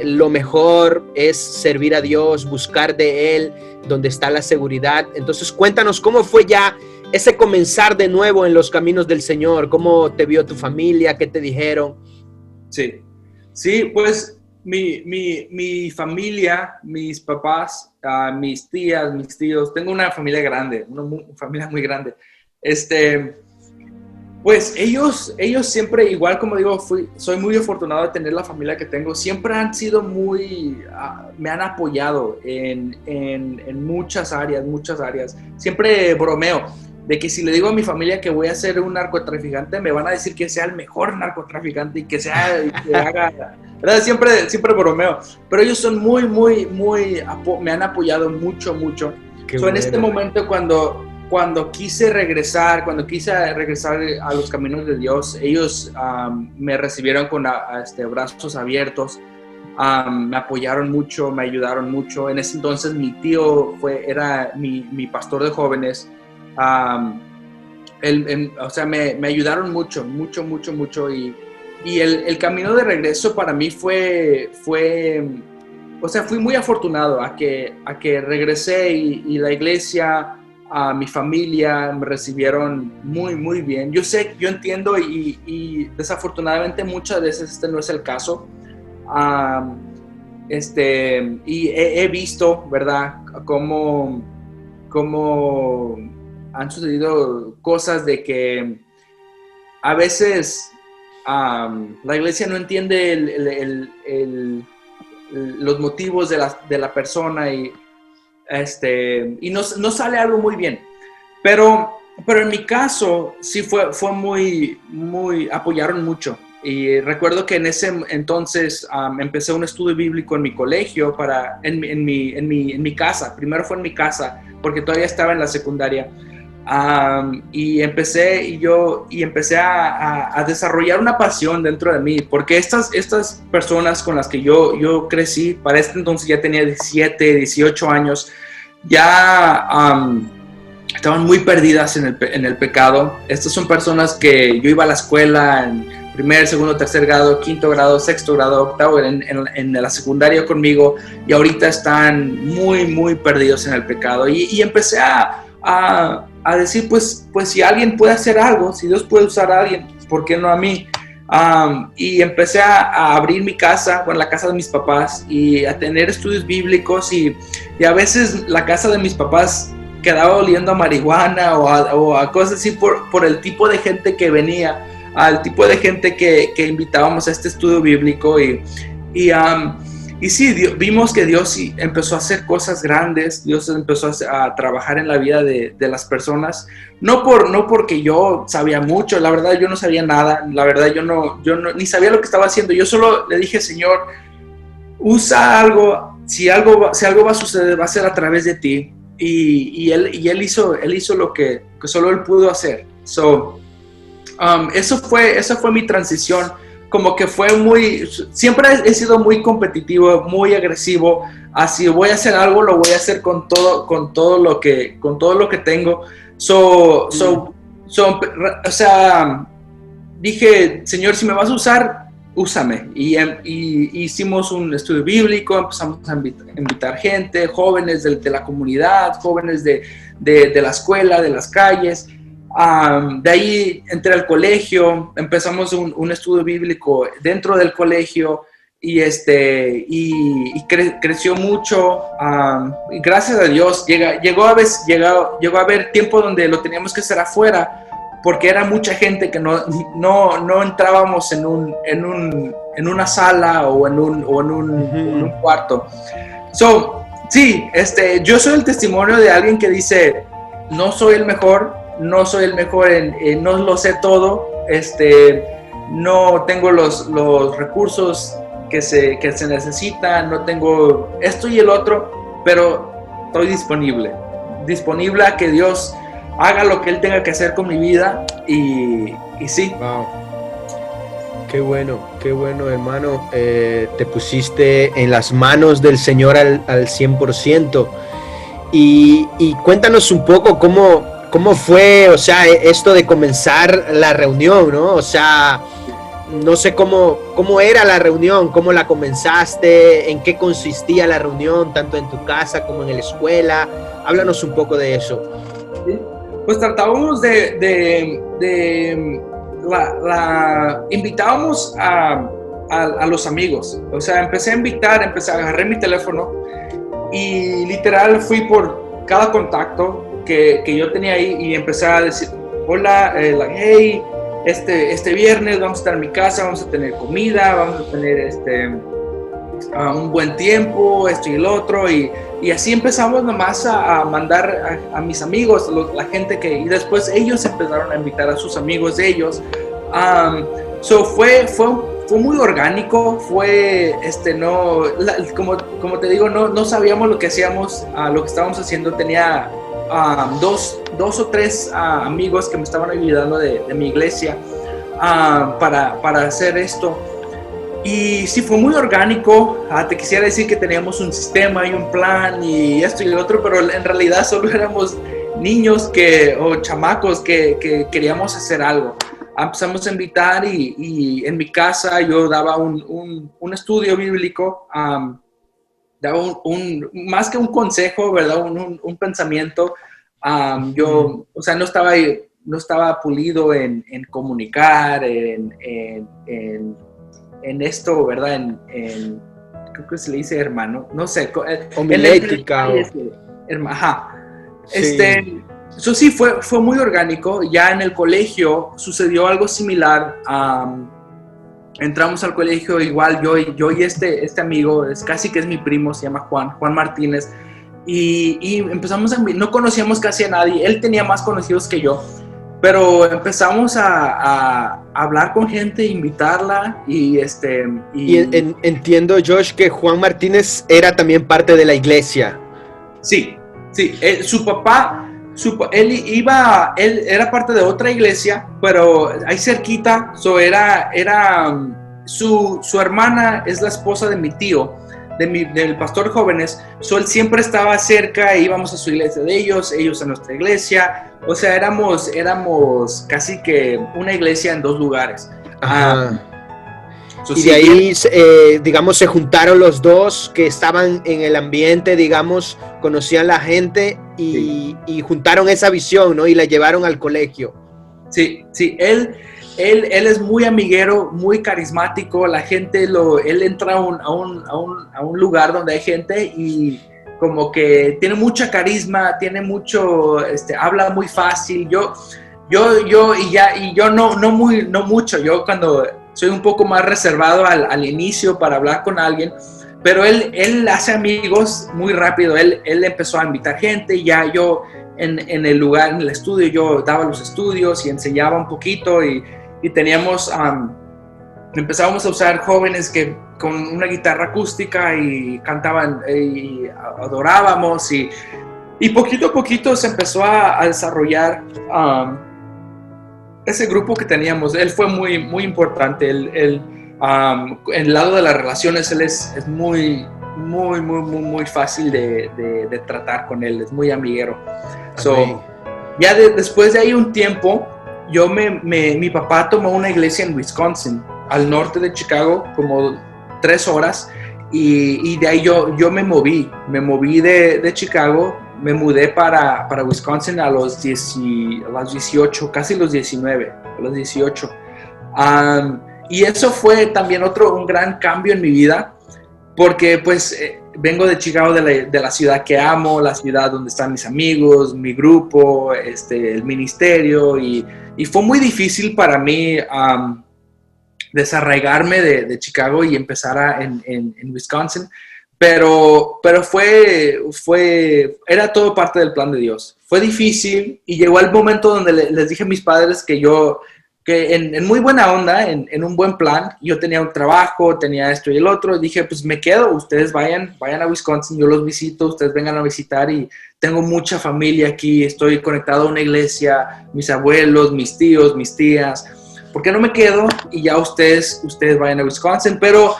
lo mejor es servir a Dios, buscar de Él, donde está la seguridad. Entonces, cuéntanos cómo fue ya ese comenzar de nuevo en los caminos del Señor. ¿Cómo te vio tu familia? ¿Qué te dijeron? Sí, pues mi familia, mis papás, mis tías, mis tíos, tengo una familia grande, una familia muy grande. Pues ellos siempre, igual como digo, soy muy afortunado de tener la familia que tengo. Siempre han sido me han apoyado en muchas áreas. Siempre bromeo de que si le digo a mi familia que voy a ser un narcotraficante, me van a decir que sea el mejor narcotraficante y que haga, ¿verdad? Siempre bromeo. Pero ellos son muy, me han apoyado mucho. En este momento cuando quise regresar a los caminos de Dios, ellos me recibieron con brazos abiertos, me apoyaron mucho, me ayudaron mucho. En ese entonces mi tío era mi pastor de jóvenes. Me ayudaron mucho y el camino de regreso para mí fui muy afortunado a que regresé y la iglesia, mi familia me recibieron muy bien. Yo entiendo y desafortunadamente muchas veces este no es el caso. Y he visto, ¿verdad?, cómo han sucedido cosas de que a veces la iglesia no entiende los motivos de la persona y no sale algo muy bien. Pero en mi caso sí fue muy apoyaron mucho. Y recuerdo que en ese entonces empecé un estudio bíblico en mi colegio en mi casa. Primero fue en mi casa porque todavía estaba en la secundaria. Y empecé a desarrollar una pasión dentro de mí, porque estas personas con las que yo crecí, para este entonces ya tenía 17, 18 años, ya estaban muy perdidas en el pecado. Estas son personas que yo iba a la escuela en primer, segundo, tercer grado, quinto grado, sexto grado, octavo, en la secundaria conmigo, y ahorita están muy perdidos en el pecado. Y empecé a decir, pues si alguien puede hacer algo, si Dios puede usar a alguien, ¿por qué no a mí? Y empecé a abrir mi casa, la casa de mis papás, y a tener estudios bíblicos, y a veces la casa de mis papás quedaba oliendo a marihuana o a cosas así por el tipo de gente que venía. al tipo de gente que invitábamos a este estudio bíblico y sí, vimos que Dios sí empezó a hacer cosas grandes. Dios empezó a trabajar en la vida de las personas, no porque yo sabía mucho. La verdad, yo no sabía nada. La verdad, yo no ni sabía lo que estaba haciendo. Yo solo le dije, Señor, usa algo. Si algo va a suceder, va a ser a través de ti. Y él hizo lo que solo él pudo hacer. Eso fue mi transición. Como que siempre he sido muy competitivo, muy agresivo. Así voy a hacer algo, lo voy a hacer con todo lo que tengo. O sea, dije, Señor, si me vas a usar, úsame. Y hicimos un estudio bíblico, empezamos a invitar gente, jóvenes de la comunidad, jóvenes de la escuela, de las calles. De ahí entré al colegio, empezamos un estudio bíblico dentro del colegio y creció mucho. Y gracias a Dios llegó a haber tiempo donde lo teníamos que hacer afuera porque era mucha gente que no entrábamos en una sala o en un cuarto. Sí, yo soy el testimonio de alguien que dice, no soy el mejor no lo sé todo, no tengo los recursos que se necesitan, no tengo esto y el otro, pero estoy disponible a que Dios haga lo que Él tenga que hacer con mi vida y sí. Wow. Qué bueno, hermano. Te pusiste en las manos del Señor al 100%. Y cuéntanos un poco cómo fue, o sea, esto de comenzar la reunión, ¿no? O sea, no sé cómo era la reunión, cómo la comenzaste, en qué consistía la reunión, tanto en tu casa como en la escuela. Háblanos un poco de eso. Pues tratábamos invitábamos a los amigos. O sea, agarré mi teléfono y literal fui por cada contacto que yo tenía ahí y empecé a decir, hola, hey, este viernes vamos a estar en mi casa, vamos a tener comida, vamos a tener un buen tiempo, esto y el otro, y así empezamos nomás a mandar a mis amigos, la gente y después ellos empezaron a invitar a sus amigos de ellos. Fue muy orgánico, como te digo, no sabíamos lo que hacíamos, lo que estábamos haciendo. Tenía dos o tres amigos que me estaban ayudando de mi iglesia para hacer esto. Y sí, fue muy orgánico. Te quisiera decir que teníamos un sistema y un plan y esto y lo otro, pero en realidad solo éramos niños o chamacos que queríamos hacer algo. Empezamos a invitar y en mi casa yo daba un estudio bíblico, daba más que un consejo, ¿verdad? Un pensamiento. Yo, o sea, no estaba pulido en comunicar, en esto, ¿verdad? Creo que se le dice hermano, no sé. Homilética. Ajá. Sí. Eso sí, fue muy orgánico. Ya en el colegio sucedió algo similar. Entramos al colegio igual, yo y este amigo, casi que es mi primo, se llama Juan Martínez, y empezamos no conocíamos casi a nadie. Él tenía más conocidos que yo, pero empezamos a hablar con gente, invitarla y entiendo, Josh, que Juan Martínez era también parte de la iglesia. Sí, su papá, él era parte de otra iglesia, pero ahí cerquita. Su hermana es la esposa de mi tío, del pastor jóvenes. Él siempre estaba cerca, íbamos a su iglesia de ellos a nuestra iglesia. O sea, éramos casi que una iglesia en dos lugares. Y de ahí, digamos, se juntaron los dos que estaban en el ambiente, digamos, conocían la gente y juntaron esa visión, ¿no? Y la llevaron al colegio. Sí, él es muy amiguero, muy carismático. La gente, él entra a un lugar donde hay gente y como que tiene mucha carisma, tiene mucho, habla muy fácil. yo no mucho. Yo cuando soy un poco más reservado al inicio para hablar con alguien, pero él hace amigos muy rápido. Él empezó a invitar gente y ya yo en el lugar, en el estudio, yo daba los estudios y enseñaba un poquito y teníamos, empezábamos a usar jóvenes que con una guitarra acústica y cantaban y adorábamos y poquito a poquito se empezó a desarrollar ese grupo que teníamos. Él fue muy importante. En el lado de las relaciones, él es muy fácil de tratar con él, es muy amiguero. So, ya después de ahí un tiempo, mi papá tomó una iglesia en Wisconsin, al norte de Chicago, como 3 horas, y de ahí yo me moví de Chicago, me mudé para Wisconsin a los 18, casi los 19, a los 18. Y eso fue también un gran cambio en mi vida, porque pues vengo de Chicago, de la ciudad que amo, la ciudad donde están mis amigos, mi grupo, el ministerio, y fue muy difícil para mí desarraigarme de Chicago y empezar en Wisconsin, pero era todo parte del plan de Dios. Fue difícil y llegó el momento donde les dije a mis padres que en muy buena onda, en un buen plan, yo tenía un trabajo, tenía esto y el otro, dije, pues me quedo, ustedes vayan a Wisconsin, yo los visito, ustedes vengan a visitar y tengo mucha familia aquí, estoy conectado a una iglesia, mis abuelos, mis tíos, mis tías, ¿por qué no me quedo? Y ya ustedes vayan a Wisconsin, pero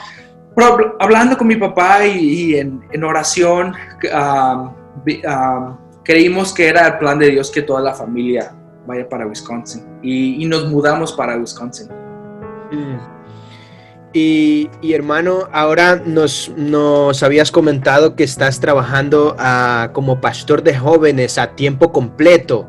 hablando con mi papá y en oración, creímos que era el plan de Dios que toda la familia vaya para Wisconsin y nos mudamos para Wisconsin. Y hermano, ahora nos habías comentado que estás trabajando como pastor de jóvenes a tiempo completo.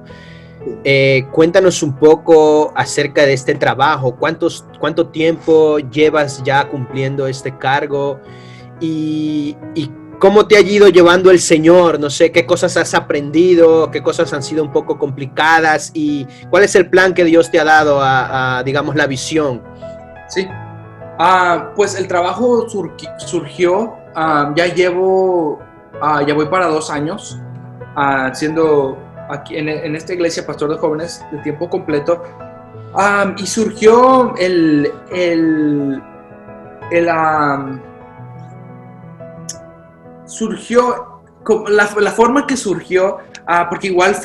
Cuéntanos un poco acerca de este trabajo. ¿Cuánto tiempo llevas ya cumpliendo este cargo? Y ¿cómo te ha ido llevando el Señor? No sé, ¿qué cosas has aprendido? ¿Qué cosas han sido un poco complicadas? ¿Y cuál es el plan que Dios te ha dado digamos, la visión? Sí. Pues el trabajo surgió, ya voy para 2 años siendo aquí en esta iglesia pastor de jóvenes de tiempo completo, y surgió surgió la forma que surgió, porque igual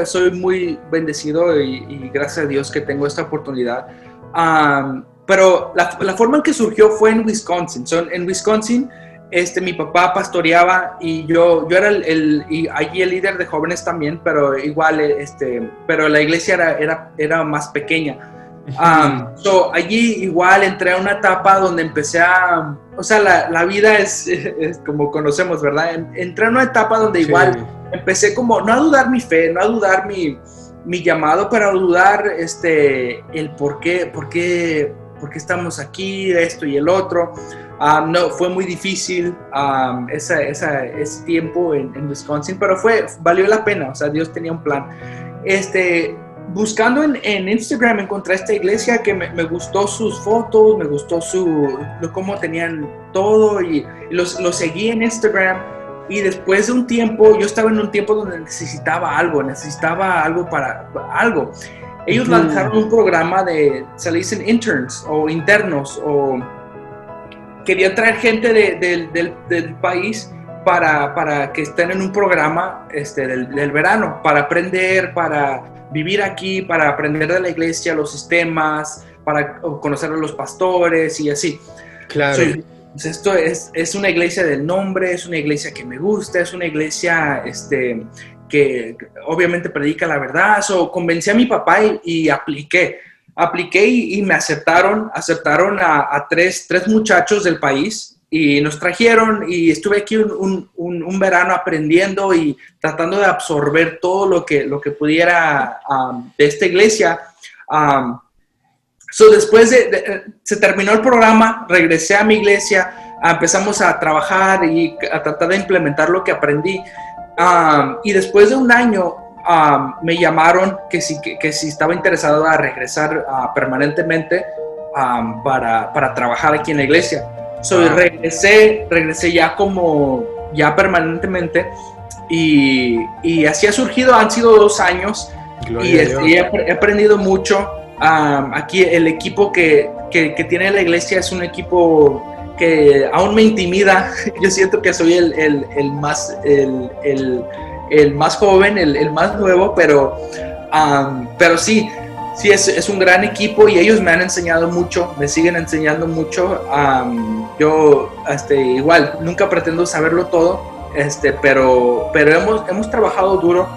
soy muy bendecido y gracias a Dios que tengo esta oportunidad, pero la forma en que surgió fue en Wisconsin. En Wisconsin mi papá pastoreaba y yo era allí el líder de jóvenes también, pero igual pero la iglesia era más pequeña. Allí igual entré a una etapa donde empecé o sea, la vida es como conocemos, ¿verdad? Entré a una etapa donde igual empecé como no a dudar mi fe, no a dudar mi llamado, pero a dudar el por qué estamos aquí, esto y el otro. No, fue muy difícil ese tiempo en Wisconsin, pero valió la pena. O sea, Dios tenía un plan. Buscando en Instagram encontré esta iglesia que me gustó sus fotos, me gustó cómo tenían todo y lo seguí en Instagram. Y después de un tiempo, yo estaba en un tiempo donde necesitaba algo para algo. Ellos lanzaron un programa se le dicen interns o internos, o querían traer gente del país para que estén en un programa del verano, para aprender, para vivir aquí, para aprender de la iglesia, los sistemas, para conocer a los pastores y así. Claro. Pues esto es una iglesia del nombre, es una iglesia que me gusta, es una iglesia que obviamente predica la verdad. Convencí a mi papá y apliqué y me aceptaron a tres muchachos del país y nos trajeron y estuve aquí un verano aprendiendo y tratando de absorber todo lo que pudiera de esta iglesia. Después se terminó el programa, regresé a mi iglesia, empezamos a trabajar y a tratar de implementar lo que aprendí. Y después de un año me llamaron que si estaba interesado a regresar permanentemente para trabajar aquí en la iglesia. Regresé ya permanentemente y así ha surgido. Han sido 2 años. Gloria y he aprendido mucho. Aquí el equipo que tiene la iglesia es un equipo que aún me intimida. Yo siento que soy el más joven, el más nuevo, pero sí es un gran equipo y ellos me han enseñado mucho, me siguen enseñando mucho. Yo igual nunca pretendo saberlo todo, pero hemos trabajado duro.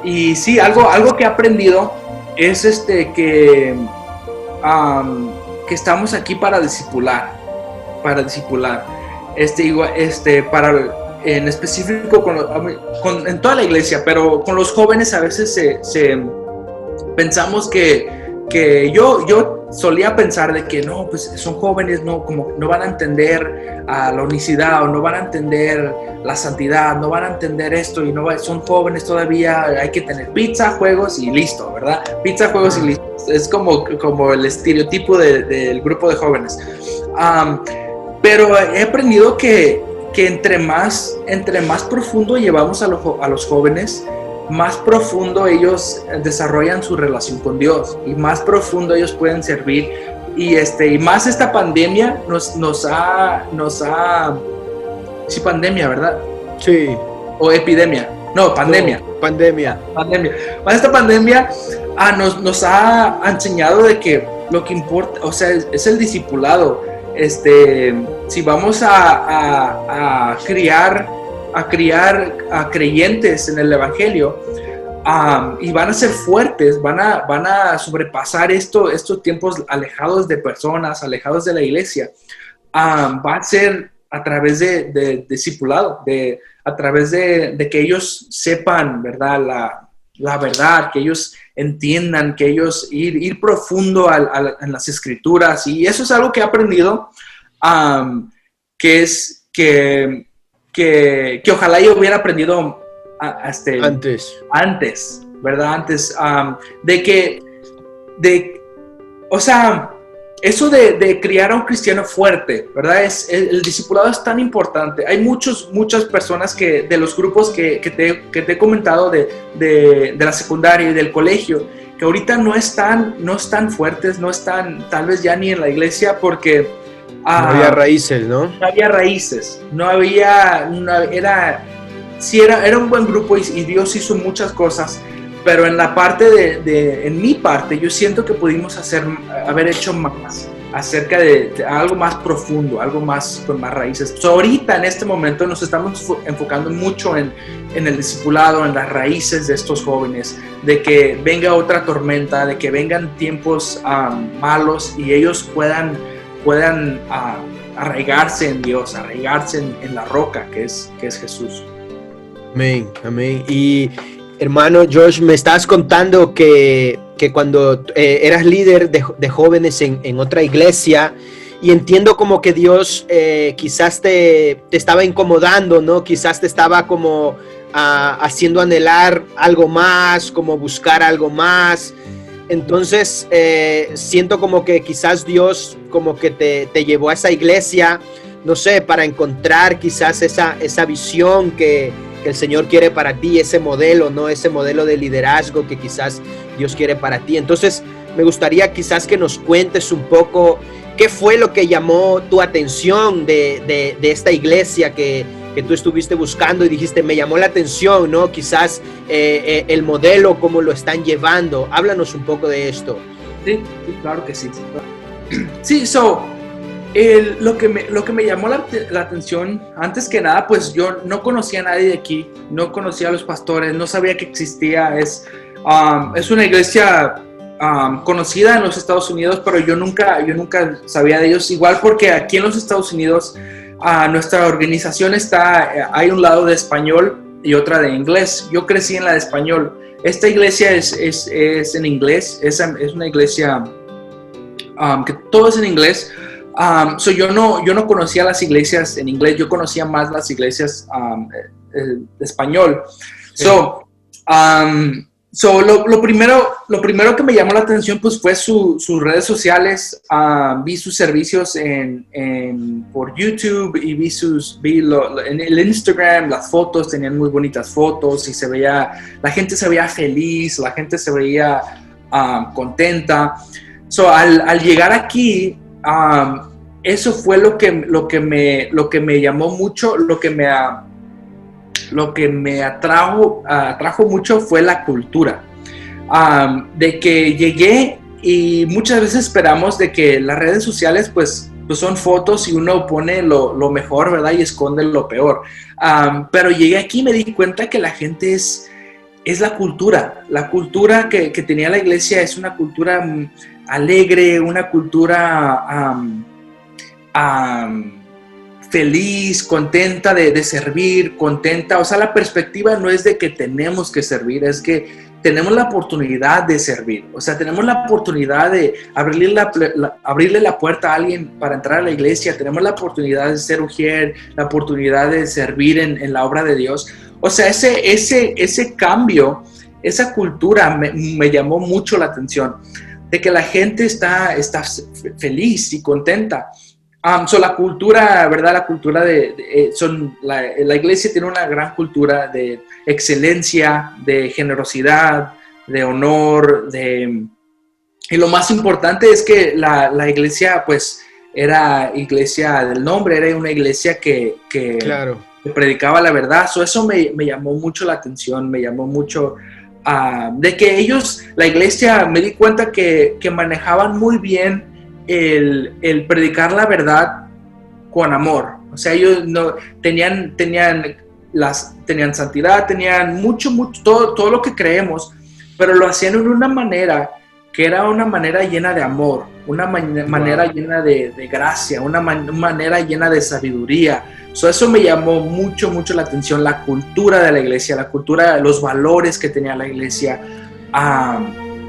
Y sí, algo que he aprendido es que estamos aquí para discipular, en específico en toda la iglesia, pero con los jóvenes a veces pensamos que yo solía pensar de que no, pues son jóvenes, no van a entender la unicidad, o no van a entender la santidad, no van a entender esto, y son jóvenes todavía, hay que tener pizza, juegos y listo, ¿verdad? Pizza, juegos y listo. Es como el estereotipo del grupo de jóvenes. Pero he aprendido que entre más profundo llevamos a los jóvenes, más profundo ellos desarrollan su relación con Dios y más profundo ellos pueden servir. Y más esta pandemia nos ha sí, pandemia, ¿verdad? Sí. O epidemia. No, pandemia. No, pandemia. Más esta pandemia nos ha enseñado de que lo que importa, o sea, es el discipulado. Si vamos a criar a creyentes en el evangelio, y van a ser fuertes, van a sobrepasar estos tiempos alejados de personas, alejados de la iglesia, va a ser a través de discipulado, a través de que ellos sepan, ¿verdad? La verdad, que ellos entiendan, que ellos ir profundo en las escrituras. Y eso es algo que he aprendido, que es que ojalá yo hubiera aprendido antes, ¿verdad? Antes, o sea, eso de criar a un cristiano fuerte, ¿verdad? El discipulado es tan importante. Hay muchas personas de los grupos que te he comentado de la secundaria y del colegio, que ahorita no están fuertes, no están tal vez ya ni en la iglesia porque no había raíces, ¿no? No había raíces, era un buen grupo y Dios hizo muchas cosas, pero en la parte en mi parte, yo siento que pudimos haber hecho más acerca de algo más profundo, algo más con más raíces. Ahorita en este momento nos estamos enfocando mucho en el discipulado, en las raíces de estos jóvenes, de que venga otra tormenta, de que vengan tiempos malos y ellos puedan arraigarse en Dios, arraigarse en la roca que es Jesús. Amén, amén. Y hermano Josh, me estabas contando que cuando eras líder de jóvenes en otra iglesia, y entiendo como que Dios quizás te estaba incomodando, ¿no? Quizás te estaba como haciendo anhelar algo más, como buscar algo más. Entonces siento como que quizás Dios como que te llevó a esa iglesia, no sé, para encontrar quizás esa visión que el Señor quiere para ti, ese modelo, ¿no? Ese modelo de liderazgo que quizás Dios quiere para ti. Entonces me gustaría quizás que nos cuentes un poco qué fue lo que llamó tu atención de esta iglesia que tú estuviste buscando y dijiste, me llamó la atención, ¿no? Quizás el modelo, cómo lo están llevando. Háblanos un poco de esto. Sí, claro que sí. Sí, lo que me llamó la atención, antes que nada, pues yo no conocía a nadie de aquí, no conocía a los pastores, no sabía que existía. Es una iglesia conocida en los Estados Unidos, pero yo nunca sabía de ellos, igual porque aquí en los Estados Unidos nuestra organización hay un lado de español y otra de inglés. Yo crecí en la de español. Esta iglesia es en inglés, es una iglesia que todo es en inglés. Yo no conocía las iglesias en inglés, yo conocía más las iglesias de español. Lo primero que me llamó la atención pues fue sus redes sociales. Vi sus servicios por YouTube y en el Instagram, las fotos, tenían muy bonitas fotos y la gente se veía feliz, la gente se veía contenta. Al llegar aquí, eso fue lo que me llamó mucho, lo que me atrajo mucho fue la cultura. De que llegué y muchas veces esperamos de que las redes sociales pues son fotos y uno pone lo mejor, ¿verdad? Y esconde lo peor. Pero llegué aquí y me di cuenta que la gente es la cultura. La cultura que tenía la iglesia es una cultura alegre, una cultura feliz, contenta de servir, contenta. O sea, la perspectiva no es de que tenemos que servir, es que tenemos la oportunidad de servir. O sea, tenemos la oportunidad de abrirle la puerta a alguien para entrar a la iglesia. Tenemos la oportunidad de ser ujier, la oportunidad de servir en la obra de Dios. O sea, ese cambio, esa cultura me llamó mucho la atención, de que la gente está feliz y contenta. La cultura, ¿verdad? La cultura la iglesia tiene una gran cultura de excelencia, de generosidad, de honor, y lo más importante es que la iglesia, pues, era iglesia del nombre, era una iglesia que Claro. predicaba la verdad. Eso me llamó mucho la atención, me llamó mucho de que la iglesia, me di cuenta que manejaban muy bien el predicar la verdad con amor. O sea, ellos no tenían santidad, tenían mucho, todo lo que creemos, pero lo hacían en una manera que era una manera llena de amor, una manera llena de gracia, una manera llena de sabiduría. Eso me llamó mucho, mucho la atención, la cultura de la iglesia, la cultura, los valores que tenía la iglesia.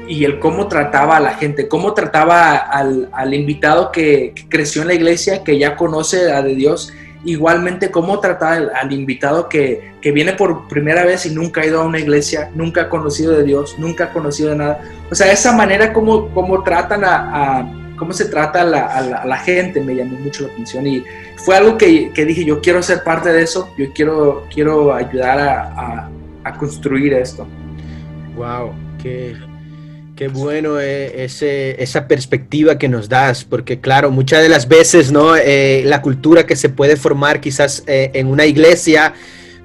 Y el cómo trataba a la gente, cómo trataba al invitado que creció en la iglesia, que ya conoce a de Dios, igualmente cómo trataba al invitado que viene por primera vez y nunca ha ido a una iglesia, nunca ha conocido de Dios, nunca ha conocido de nada. O sea, esa manera cómo tratan cómo se trata a la gente me llamó mucho la atención y fue algo que dije, yo quiero ser parte de eso, yo quiero ayudar a construir esto. Wow, qué bueno esa perspectiva que nos das, porque claro, muchas de las veces, ¿no? La cultura que se puede formar quizás en una iglesia,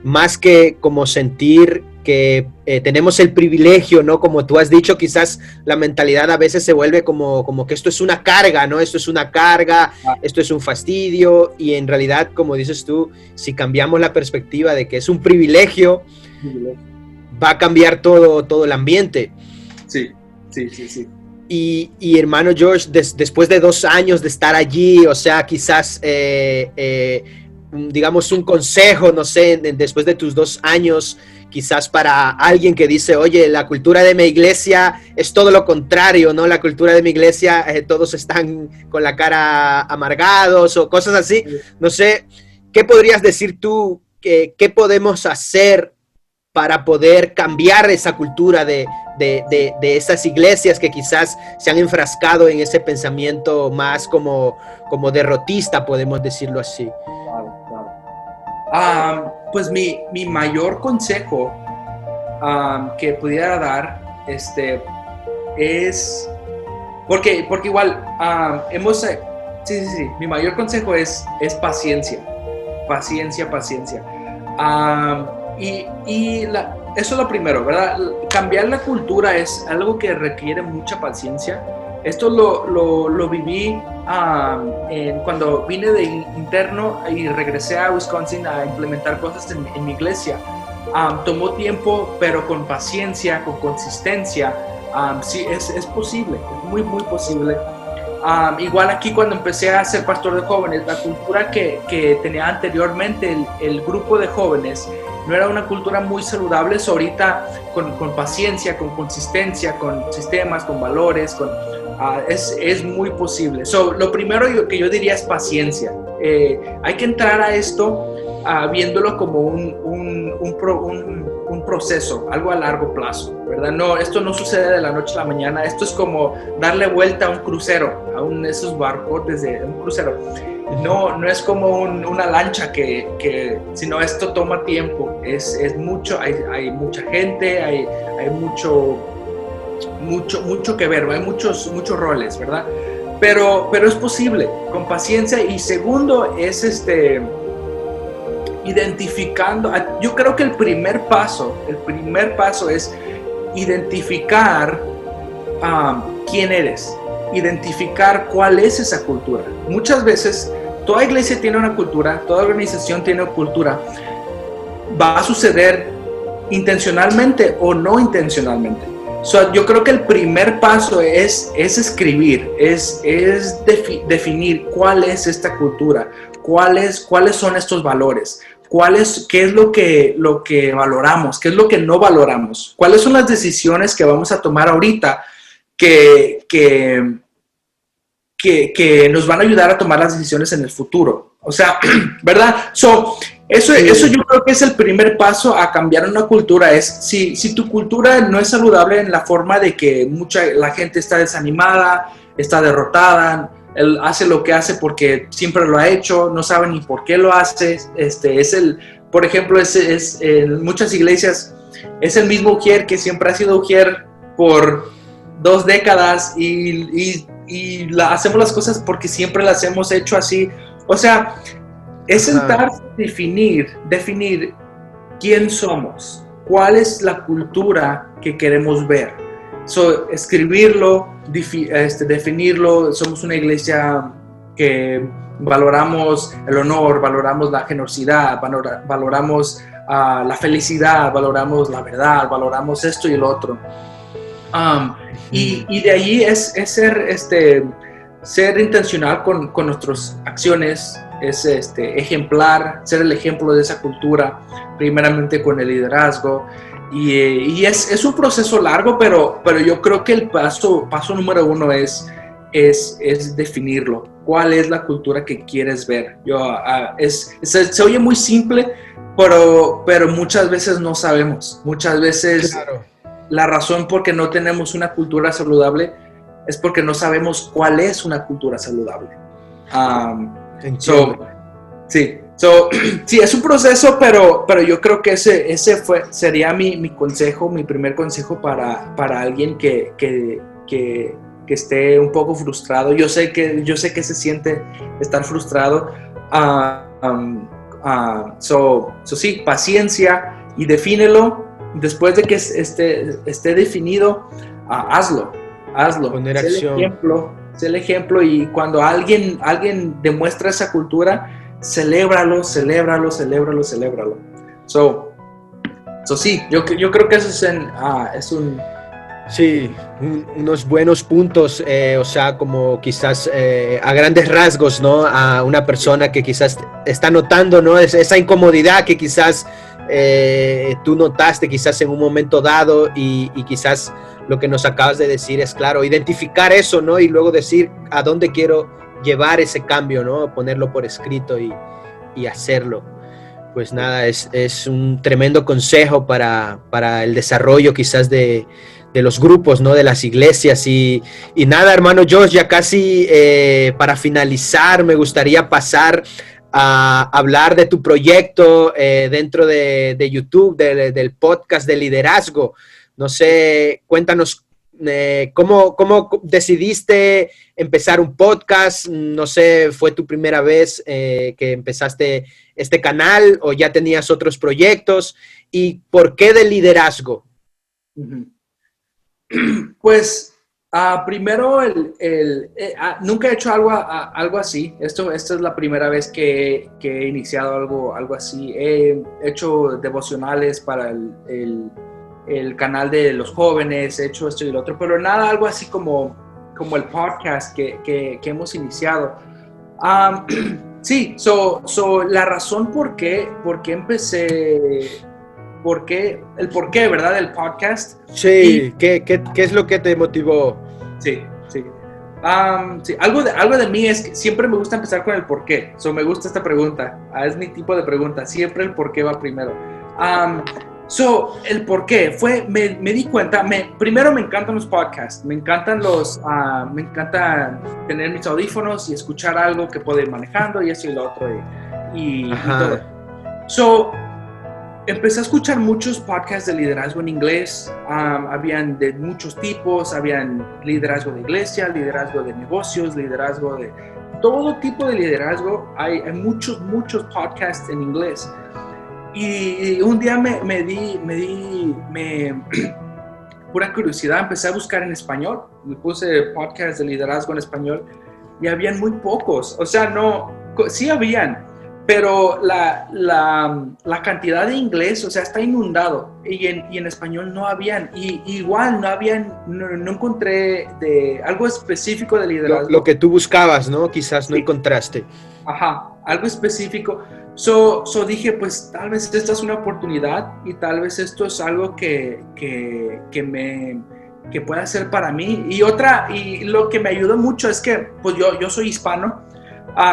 más que como sentir que tenemos el privilegio, ¿no? Como tú has dicho, quizás la mentalidad a veces se vuelve como que esto es una carga, ¿no? Esto es una carga, esto es un fastidio, y en realidad, como dices tú, si cambiamos la perspectiva de que es un privilegio, va a cambiar todo el ambiente. Sí. Y hermano George, después de 2 años de estar allí, o sea, quizás, digamos, un consejo, no sé, después de tus 2 años, quizás para alguien que dice, oye, la cultura de mi iglesia es todo lo contrario, ¿no? La cultura de mi iglesia, todos están con la cara amargados o cosas así. No sé, ¿qué podrías decir tú? ¿Qué podemos hacer para poder cambiar esa cultura de esas iglesias que quizás se han enfrascado en ese pensamiento más como derrotista, podemos decirlo así? Claro. Pues mi mayor consejo que pudiera dar es porque igual mi mayor consejo es paciencia. Eso es lo primero, ¿verdad? Cambiar la cultura es algo que requiere mucha paciencia. Esto lo viví cuando vine de interno y regresé a Wisconsin a implementar cosas en mi iglesia. Tomó tiempo, pero con paciencia, con consistencia. Sí, es posible, es muy, muy posible. Igual aquí cuando empecé a ser pastor de jóvenes, la cultura que tenía anteriormente el grupo de jóvenes no era una cultura muy saludable. Ahorita con paciencia, con consistencia, con sistemas, con valores, es muy posible. Lo primero que yo diría es paciencia. Hay que entrar a esto viéndolo como un proceso, algo a largo plazo. ¿verdad? No, esto no sucede de la noche a la mañana. Esto es como darle vuelta a un crucero, esos barcotes de un crucero. No es como una lancha sino esto toma tiempo. Es mucho, hay mucha gente, hay mucho que ver, hay muchos roles, ¿verdad? Pero es posible, con paciencia. Y segundo es identificando. Yo creo que el primer paso es identificar quién eres, identificar cuál es esa cultura. Muchas veces toda iglesia tiene una cultura, toda organización tiene una cultura. Va a suceder intencionalmente o no intencionalmente. Yo creo que el primer paso es escribir, es definir cuál es esta cultura, cuáles son estos valores, qué es lo que valoramos, qué es lo que no valoramos, cuáles son las decisiones que vamos a tomar ahorita que nos van a ayudar a tomar las decisiones en el futuro. O sea, ¿verdad? Eso yo creo que es el primer paso a cambiar una cultura. Es si tu cultura no es saludable en la forma de que la gente está desanimada, está derrotada, él hace lo que hace porque siempre lo ha hecho, no sabe ni por qué lo hace. Por ejemplo, en muchas iglesias es el mismo ujier que siempre ha sido ujier por 2 décadas y hacemos las cosas porque siempre las hemos hecho así. O sea, es sentarse a definir quién somos, cuál es la cultura que queremos ver. Escribirlo, definirlo. Somos una iglesia que valoramos el honor, valoramos la generosidad, valoramos la felicidad, valoramos la verdad, valoramos esto y el otro. Y de ahí es ser intencional con nuestras acciones, es ejemplar, ser el ejemplo de esa cultura, primeramente con el liderazgo. Y es un proceso largo, pero yo creo que el paso número 1 es definirlo. ¿Cuál es la cultura que quieres ver? Se oye muy simple, pero muchas veces no sabemos. Muchas veces claro. La razón por que no tenemos una cultura saludable es porque no sabemos cuál es una cultura saludable. Sí, es un proceso, pero yo creo que ese sería mi consejo, mi primer consejo para alguien que esté un poco frustrado. Yo sé que se siente estar frustrado. Sí, paciencia y defínelo. Después de que esté definido, hazlo. Poner acción. Sé el ejemplo, y cuando alguien demuestra esa cultura, celébralo. Sí, yo creo que eso es un... Sí, unos buenos puntos, o sea, como quizás a grandes rasgos, ¿no? A una persona que quizás está notando, ¿no? Esa incomodidad que quizás tú notaste quizás en un momento dado y quizás lo que nos acabas de decir es claro, identificar eso, ¿no? Y luego decir a dónde quiero llevar ese cambio, ¿no? Ponerlo por escrito y hacerlo. Pues nada, es un tremendo consejo para el desarrollo quizás de los grupos, ¿no? De las iglesias y nada, hermano Josh, ya casi para finalizar me gustaría pasar a hablar de tu proyecto dentro de YouTube, del podcast de liderazgo. No sé, cuéntanos cómo decidiste empezar un podcast. No sé, ¿fue tu primera vez que empezaste este canal o ya tenías otros proyectos? ¿Y por qué de liderazgo? Pues primero, nunca he hecho algo así. Esta es la primera vez que he iniciado algo así. He hecho devocionales para el canal de los jóvenes, he hecho esto y lo otro, pero nada, algo así como el podcast que hemos iniciado. Sí, la razón por qué empecé... el por qué, ¿verdad? Del podcast. Sí, ¿qué es lo que te motivó? Sí. Sí, algo de mí es que siempre me gusta empezar con el por qué. Me gusta esta pregunta. Es mi tipo de pregunta. Siempre el por qué va primero. El por qué fue, me di cuenta, primero me encantan los podcasts, me encanta tener mis audífonos y escuchar algo que puedo ir manejando y eso y lo otro y todo. Empecé a escuchar muchos podcasts de liderazgo en inglés. Habían de muchos tipos, habían liderazgo de iglesia, liderazgo de negocios, liderazgo de todo tipo de liderazgo. Hay muchos podcasts en inglés. Y un día me di pura curiosidad, empecé a buscar en español, me puse podcasts de liderazgo en español y habían muy pocos, o sea, sí habían, pero la cantidad de inglés, o sea, está inundado y en español no habían, y igual no encontré de algo específico de liderazgo. Lo que tú buscabas, ¿no? Quizás no encontraste. Ajá, algo específico. Dije, pues tal vez esta es una oportunidad y tal vez esto es algo que pueda ser para mí. Y lo que me ayudó mucho es que pues yo soy hispano,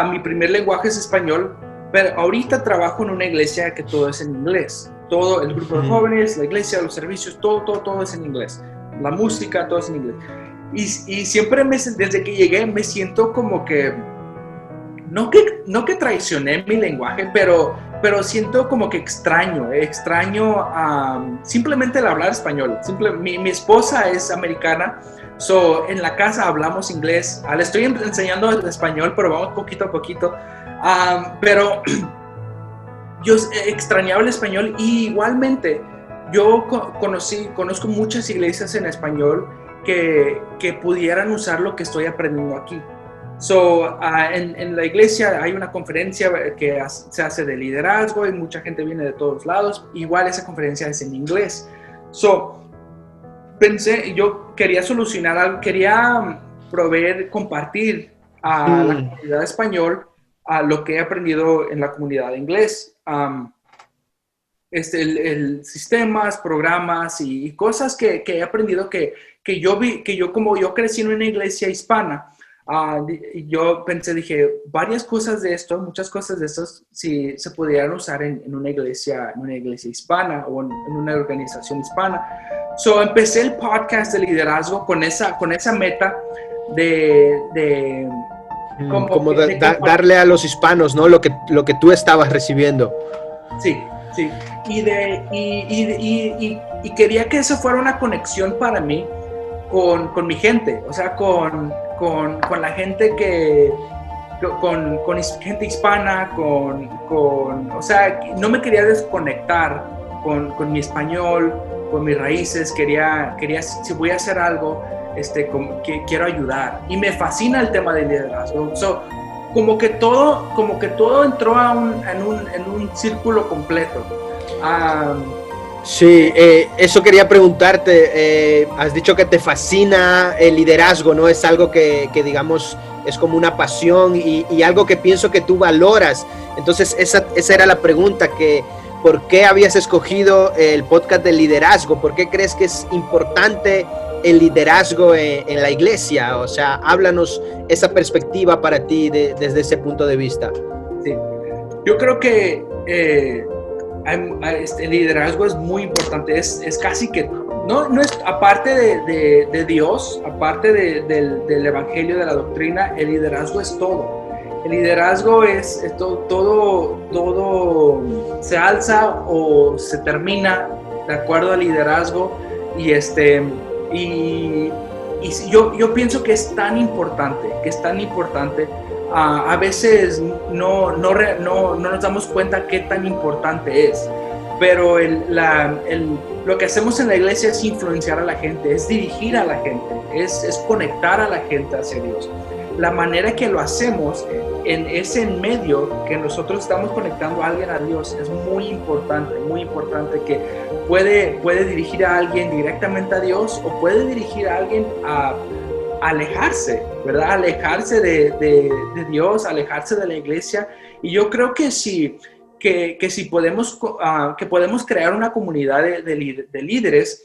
mi primer lenguaje es español, pero ahorita trabajo en una iglesia que todo es en inglés. Todo el grupo de jóvenes, la iglesia, los servicios, todo es en inglés. La música, todo es en inglés. Y siempre desde que llegué me siento como que no que traicioné mi lenguaje, pero siento como que extraño simplemente el hablar español. Mi esposa es americana, en la casa hablamos inglés. Le estoy enseñando el español, pero vamos poquito a poquito. Pero yo extrañaba el español y igualmente yo conozco muchas iglesias en español que pudieran usar lo que estoy aprendiendo aquí. En la iglesia hay una conferencia que se hace de liderazgo y mucha gente viene de todos lados. Igual esa conferencia es en inglés. Pensé, yo quería solucionar algo, quería compartir a la comunidad español a lo que he aprendido en la comunidad de inglés. Sistemas, programas y cosas que he aprendido que yo crecí en una iglesia hispana. Yo dije, muchas cosas de estos si se pudieran usar en una iglesia hispana o en una organización hispana. Empecé el podcast de liderazgo con esa meta de darle a los hispanos, ¿no? Lo que tú estabas recibiendo. Sí. Y quería que eso fuera una conexión para mí con mi gente, o sea, con la gente con gente hispana, o sea, no me quería desconectar con mi español, con mis raíces. Quería si voy a hacer algo, que quiero ayudar. Y me fascina el tema del liderazgo. Como que todo entró en un círculo completo. Sí, eso quería preguntarte. Has dicho que te fascina el liderazgo, ¿no? Es algo que digamos, es como una pasión y algo que pienso que tú valoras. Entonces, esa era la pregunta, ¿por qué habías escogido el podcast de liderazgo? ¿Por qué crees que es importante el liderazgo en la iglesia? O sea, háblanos esa perspectiva para ti desde ese punto de vista. Sí, yo creo que el liderazgo es muy importante. Es casi que no es aparte de Dios, aparte del evangelio, de la doctrina. El liderazgo es todo. El liderazgo es todo se alza o se termina de acuerdo al liderazgo. Y yo pienso que es tan importante, a veces no nos damos cuenta qué tan importante es, pero lo que hacemos en la iglesia es influenciar a la gente, es dirigir a la gente, es conectar a la gente hacia Dios. La manera que lo hacemos en ese medio que nosotros estamos conectando a alguien a Dios es muy importante que puede dirigir a alguien directamente a Dios o puede dirigir a alguien a alejarse, ¿verdad? Alejarse de Dios, alejarse de la iglesia. Y yo creo que si podemos crear una comunidad de líderes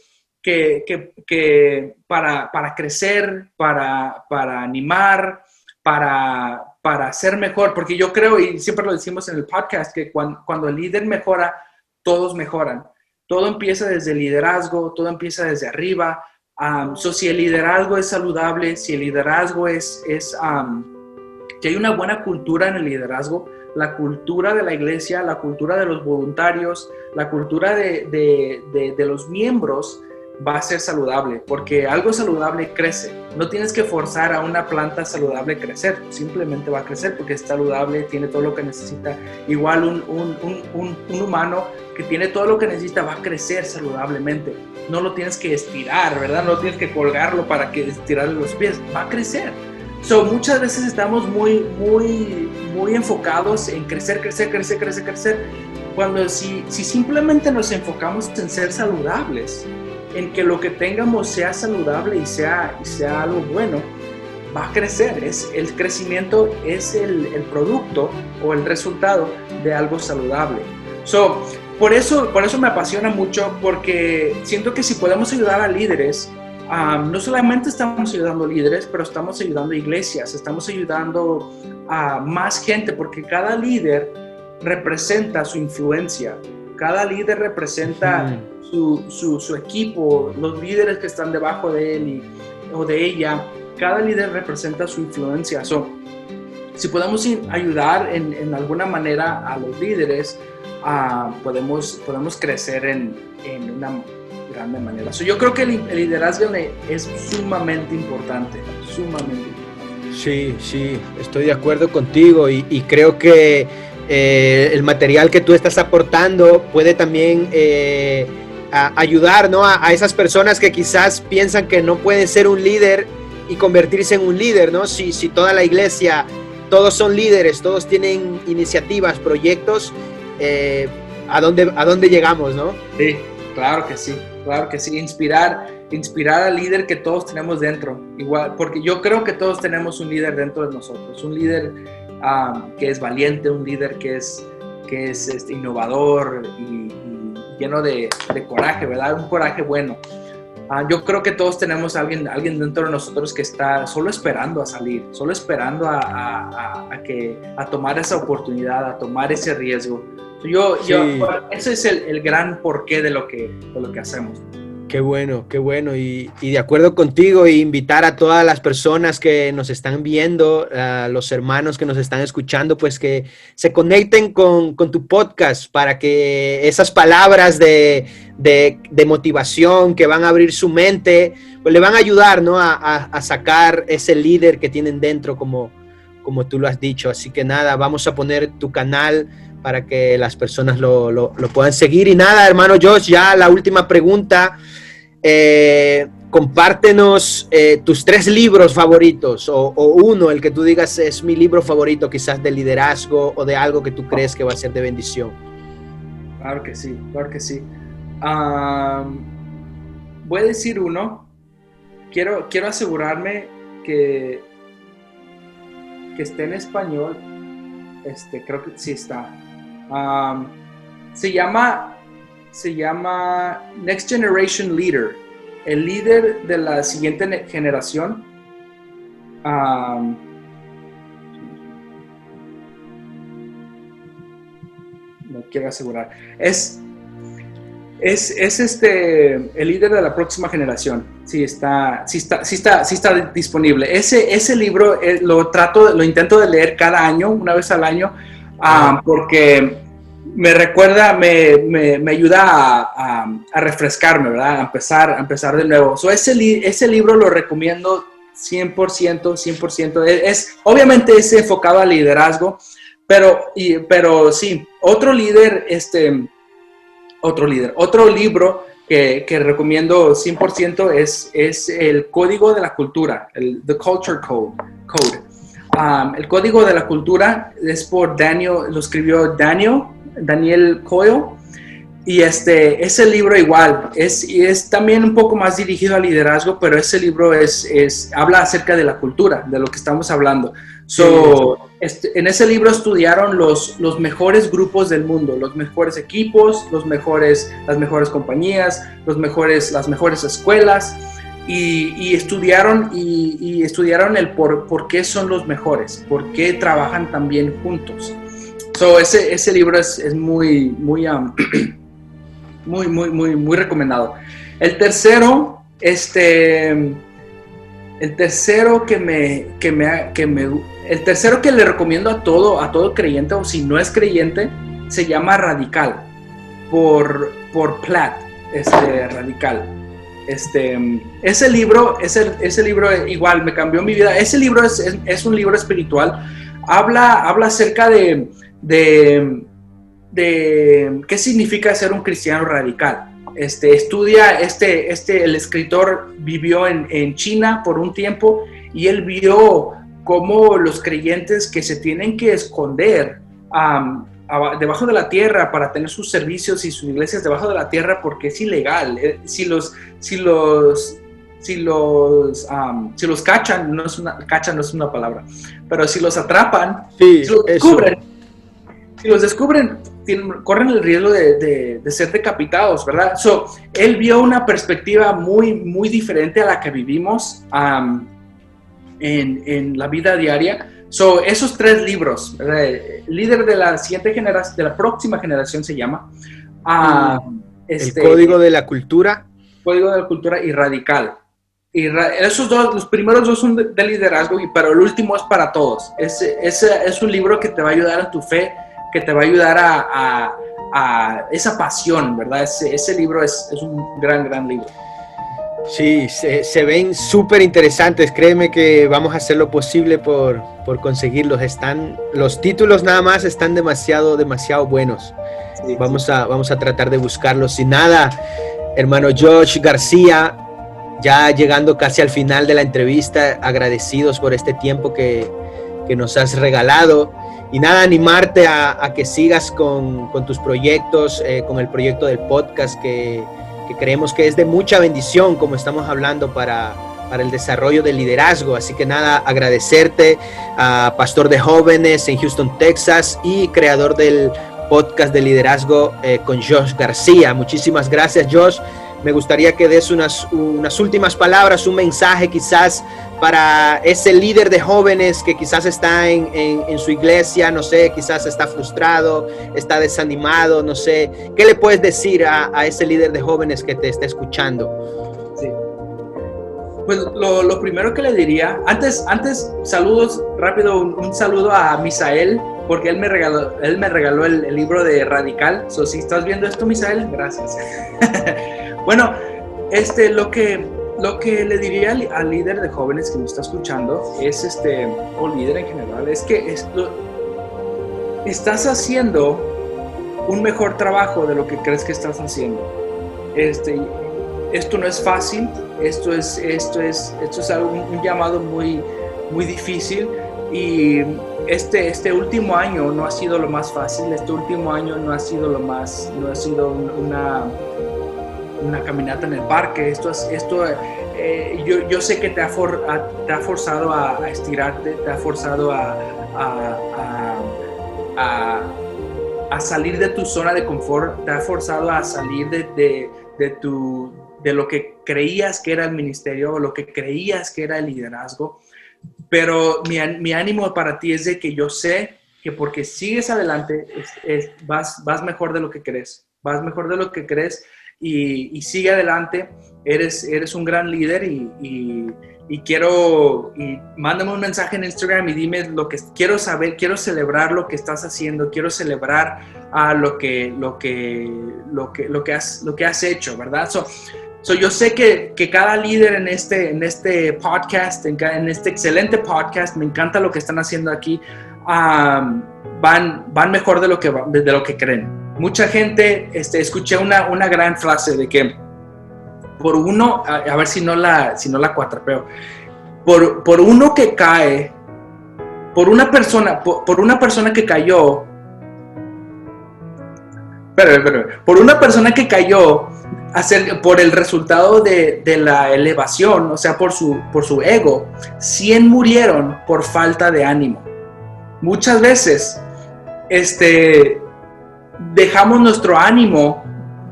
para crecer, para animar, para ser mejor, porque yo creo, y siempre lo decimos en el podcast, que cuando el líder mejora, todos mejoran. todo empieza desde el liderazgo, todo empieza desde arriba. Si el liderazgo es saludable, si el liderazgo que hay una buena cultura en el liderazgo, la cultura de la iglesia, la cultura de los voluntarios, la cultura de los miembros va a ser saludable, porque algo saludable crece. No tienes que forzar a una planta saludable a crecer, simplemente va a crecer porque es saludable, tiene todo lo que necesita. Igual un humano que tiene todo lo que necesita va a crecer saludablemente. No lo tienes que estirar, ¿verdad? No tienes que colgarlo para que estirarle los pies, va a crecer. Muchas veces estamos muy enfocados en crecer, cuando si simplemente nos enfocamos en ser saludables, en que lo que tengamos sea saludable y sea algo bueno, va a crecer. El crecimiento es el producto o el resultado de algo saludable. Por eso me apasiona mucho, porque siento que si podemos ayudar a líderes, no solamente estamos ayudando a líderes, pero estamos ayudando a iglesias, estamos ayudando a más gente, porque cada líder representa su influencia, cada líder representa su equipo, los líderes que están debajo de él o de ella, cada líder representa su influencia. Si podemos ayudar en alguna manera a los líderes, podemos crecer en una grande manera. Yo creo que el liderazgo es sumamente importante. Sí, estoy de acuerdo contigo y creo que el material que tú estás aportando puede también ayudar, ¿no? a esas personas que quizás piensan que no pueden ser un líder y convertirse en un líder, ¿no? Si toda la iglesia, todos son líderes, todos tienen iniciativas, proyectos, ¿a dónde llegamos, no? Sí, claro que sí. Inspirar al líder que todos tenemos dentro, igual, porque yo creo que todos tenemos un líder dentro de nosotros, un líder que es valiente, un líder que es innovador y lleno de coraje, ¿verdad? Un coraje bueno. Yo creo que todos tenemos alguien dentro de nosotros que está solo esperando a salir, solo esperando a tomar esa oportunidad, a tomar ese riesgo. Ese es el gran porqué de lo que hacemos. Qué bueno, y de acuerdo contigo, y invitar a todas las personas que nos están viendo, a los hermanos que nos están escuchando, pues que se conecten con tu podcast para que esas palabras de motivación que van a abrir su mente, pues le van a ayudar, ¿no? a sacar ese líder que tienen dentro, como tú lo has dicho. Así que nada, vamos a poner tu canal para que las personas lo puedan seguir. Y nada, hermano Josh, ya la última pregunta. Compártenos tus 3 libros favoritos o uno, el que tú digas es mi libro favorito, quizás de liderazgo o de algo que tú crees que va a ser de bendición. Claro que sí. Voy a decir uno. Quiero asegurarme que esté en español. Creo que sí está. Se llama Next Generation Leader, el líder de la siguiente generación. No quiero asegurar. Es el líder de la próxima generación. Sí está disponible. Ese libro lo intento de leer cada año, una vez al año, porque me recuerda, me ayuda a refrescarme, ¿verdad? A empezar de nuevo. Ese libro lo recomiendo 100%. Obviamente es enfocado al liderazgo, pero sí, otro libro que recomiendo 100% es El Código de la Cultura, The Culture Code. El Código de la Cultura es por lo escribió Daniel Coyle, y ese libro igual es también un poco más dirigido al liderazgo, pero ese libro habla acerca de la cultura, de lo que estamos hablando. En ese libro estudiaron los mejores grupos del mundo, los mejores equipos, las mejores compañías, las mejores escuelas, y estudiaron el por qué son los mejores, por qué trabajan tan bien juntos. Ese libro es muy muy recomendado. El tercero que le recomiendo a todo creyente, o si no es creyente, se llama Radical, por Platt, Radical. Ese libro igual me cambió mi vida. Ese libro es un libro espiritual. Habla acerca de qué significa ser un cristiano radical. Estudia, el escritor vivió en China por un tiempo, y él vio cómo los creyentes que se tienen que esconder debajo de la tierra para tener sus servicios y sus iglesias debajo de la tierra, porque es ilegal. Si los cachan, no es una palabra, pero si los atrapan, sí, si los descubren, corren el riesgo de ser decapitados, ¿verdad? Él vio una perspectiva muy diferente a la que vivimos en la vida diaria. Esos 3 libros, Líder de la siguiente generación, de la próxima generación se llama. El Código de la Cultura. Código de la Cultura y Radical. Esos dos, los primeros 2 son de liderazgo, pero el último es para todos. Es un libro que te va a ayudar en tu fe, que te va a ayudar a esa pasión, ¿verdad? Ese libro es un gran libro. Sí, se ven súper interesantes. Créeme que vamos a hacer lo posible por conseguirlos. Los títulos nada más están demasiado buenos. Sí, vamos a tratar de buscarlos. Y nada, hermano Josh García, ya llegando casi al final de la entrevista, agradecidos por este tiempo que nos has regalado. Y nada, animarte a que sigas con tus proyectos, con el proyecto del podcast que creemos que es de mucha bendición, como estamos hablando, para el desarrollo del liderazgo. Así que nada, agradecerte, a pastor de jóvenes en Houston, Texas, y creador del podcast de liderazgo con Josh García. Muchísimas gracias, Josh. Me gustaría que des unas últimas palabras, un mensaje quizás para ese líder de jóvenes que quizás está en su iglesia, no sé, quizás está frustrado, está desanimado, no sé. ¿Qué le puedes decir a ese líder de jóvenes que te está escuchando? Sí. Pues lo primero que le diría, antes saludos rápido, un saludo a Misael, porque él me regaló el libro de Radical. Si estás viendo esto, Misael, gracias. Bueno, lo que le diría al líder de jóvenes que me está escuchando es, o líder en general, es que estás haciendo un mejor trabajo de lo que crees que estás haciendo. Esto no es fácil, esto es un llamado muy difícil, y este último año no ha sido lo más fácil. Este último año no ha sido una caminata en el parque. Yo sé que te ha forzado a estirarte, te ha forzado a salir de tu zona de confort, te ha forzado a salir de lo que creías que era el ministerio, o lo que creías que era el liderazgo. Pero mi ánimo para ti es de que yo sé que porque sigues adelante, vas mejor de lo que crees, y sigue adelante. Eres un gran líder, y mándame un mensaje en Instagram y dime lo que quiero saber. Quiero celebrar lo que estás haciendo, quiero celebrar lo que has hecho, ¿verdad? Yo sé que cada líder en este podcast, en este excelente podcast, me encanta lo que están haciendo aquí, van mejor de lo que creen. Mucha gente, escuché una gran frase de que por uno, a ver si no la cuatrapeo, por uno que cae, por una persona que cayó, por una persona que cayó por el resultado de la elevación, o sea, por su ego, 100 murieron por falta de ánimo. Muchas veces dejamos nuestro ánimo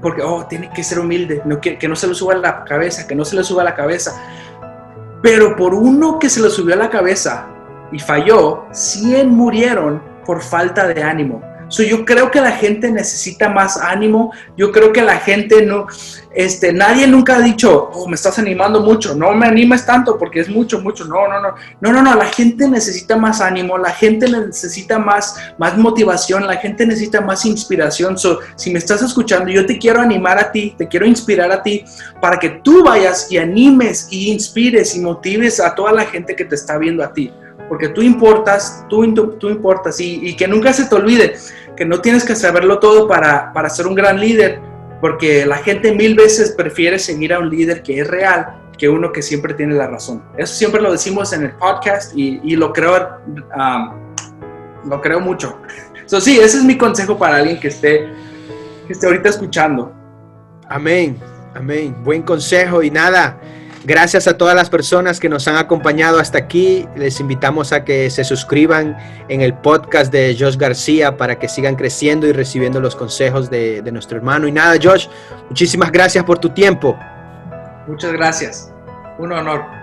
porque tiene que ser humilde, que no se le suba la cabeza, pero por uno que se le subió a la cabeza y falló, 100 murieron por falta de ánimo. Yo creo que la gente necesita más ánimo. Yo creo que la gente no, nadie nunca ha dicho, oh, me estás animando mucho, no me animes tanto porque es mucho. No, la gente necesita más ánimo, la gente necesita más motivación, la gente necesita más inspiración. Si me estás escuchando, yo te quiero animar a ti, te quiero inspirar a ti para que tú vayas y animes y inspires y motives a toda la gente que te está viendo a ti. Porque tú importas, tú importas, y que nunca se te olvide que no tienes que saberlo todo para ser un gran líder, porque la gente 1000 veces prefiere seguir a un líder que es real que uno que siempre tiene la razón. Eso siempre lo decimos en el podcast y lo creo mucho. Sí, ese es mi consejo para alguien que esté ahorita escuchando. Amén, amén. Buen consejo y nada. Gracias a todas las personas que nos han acompañado hasta aquí. Les invitamos a que se suscriban en el podcast de Josh García para que sigan creciendo y recibiendo los consejos de nuestro hermano. Y nada, Josh, muchísimas gracias por tu tiempo. Muchas gracias. Un honor.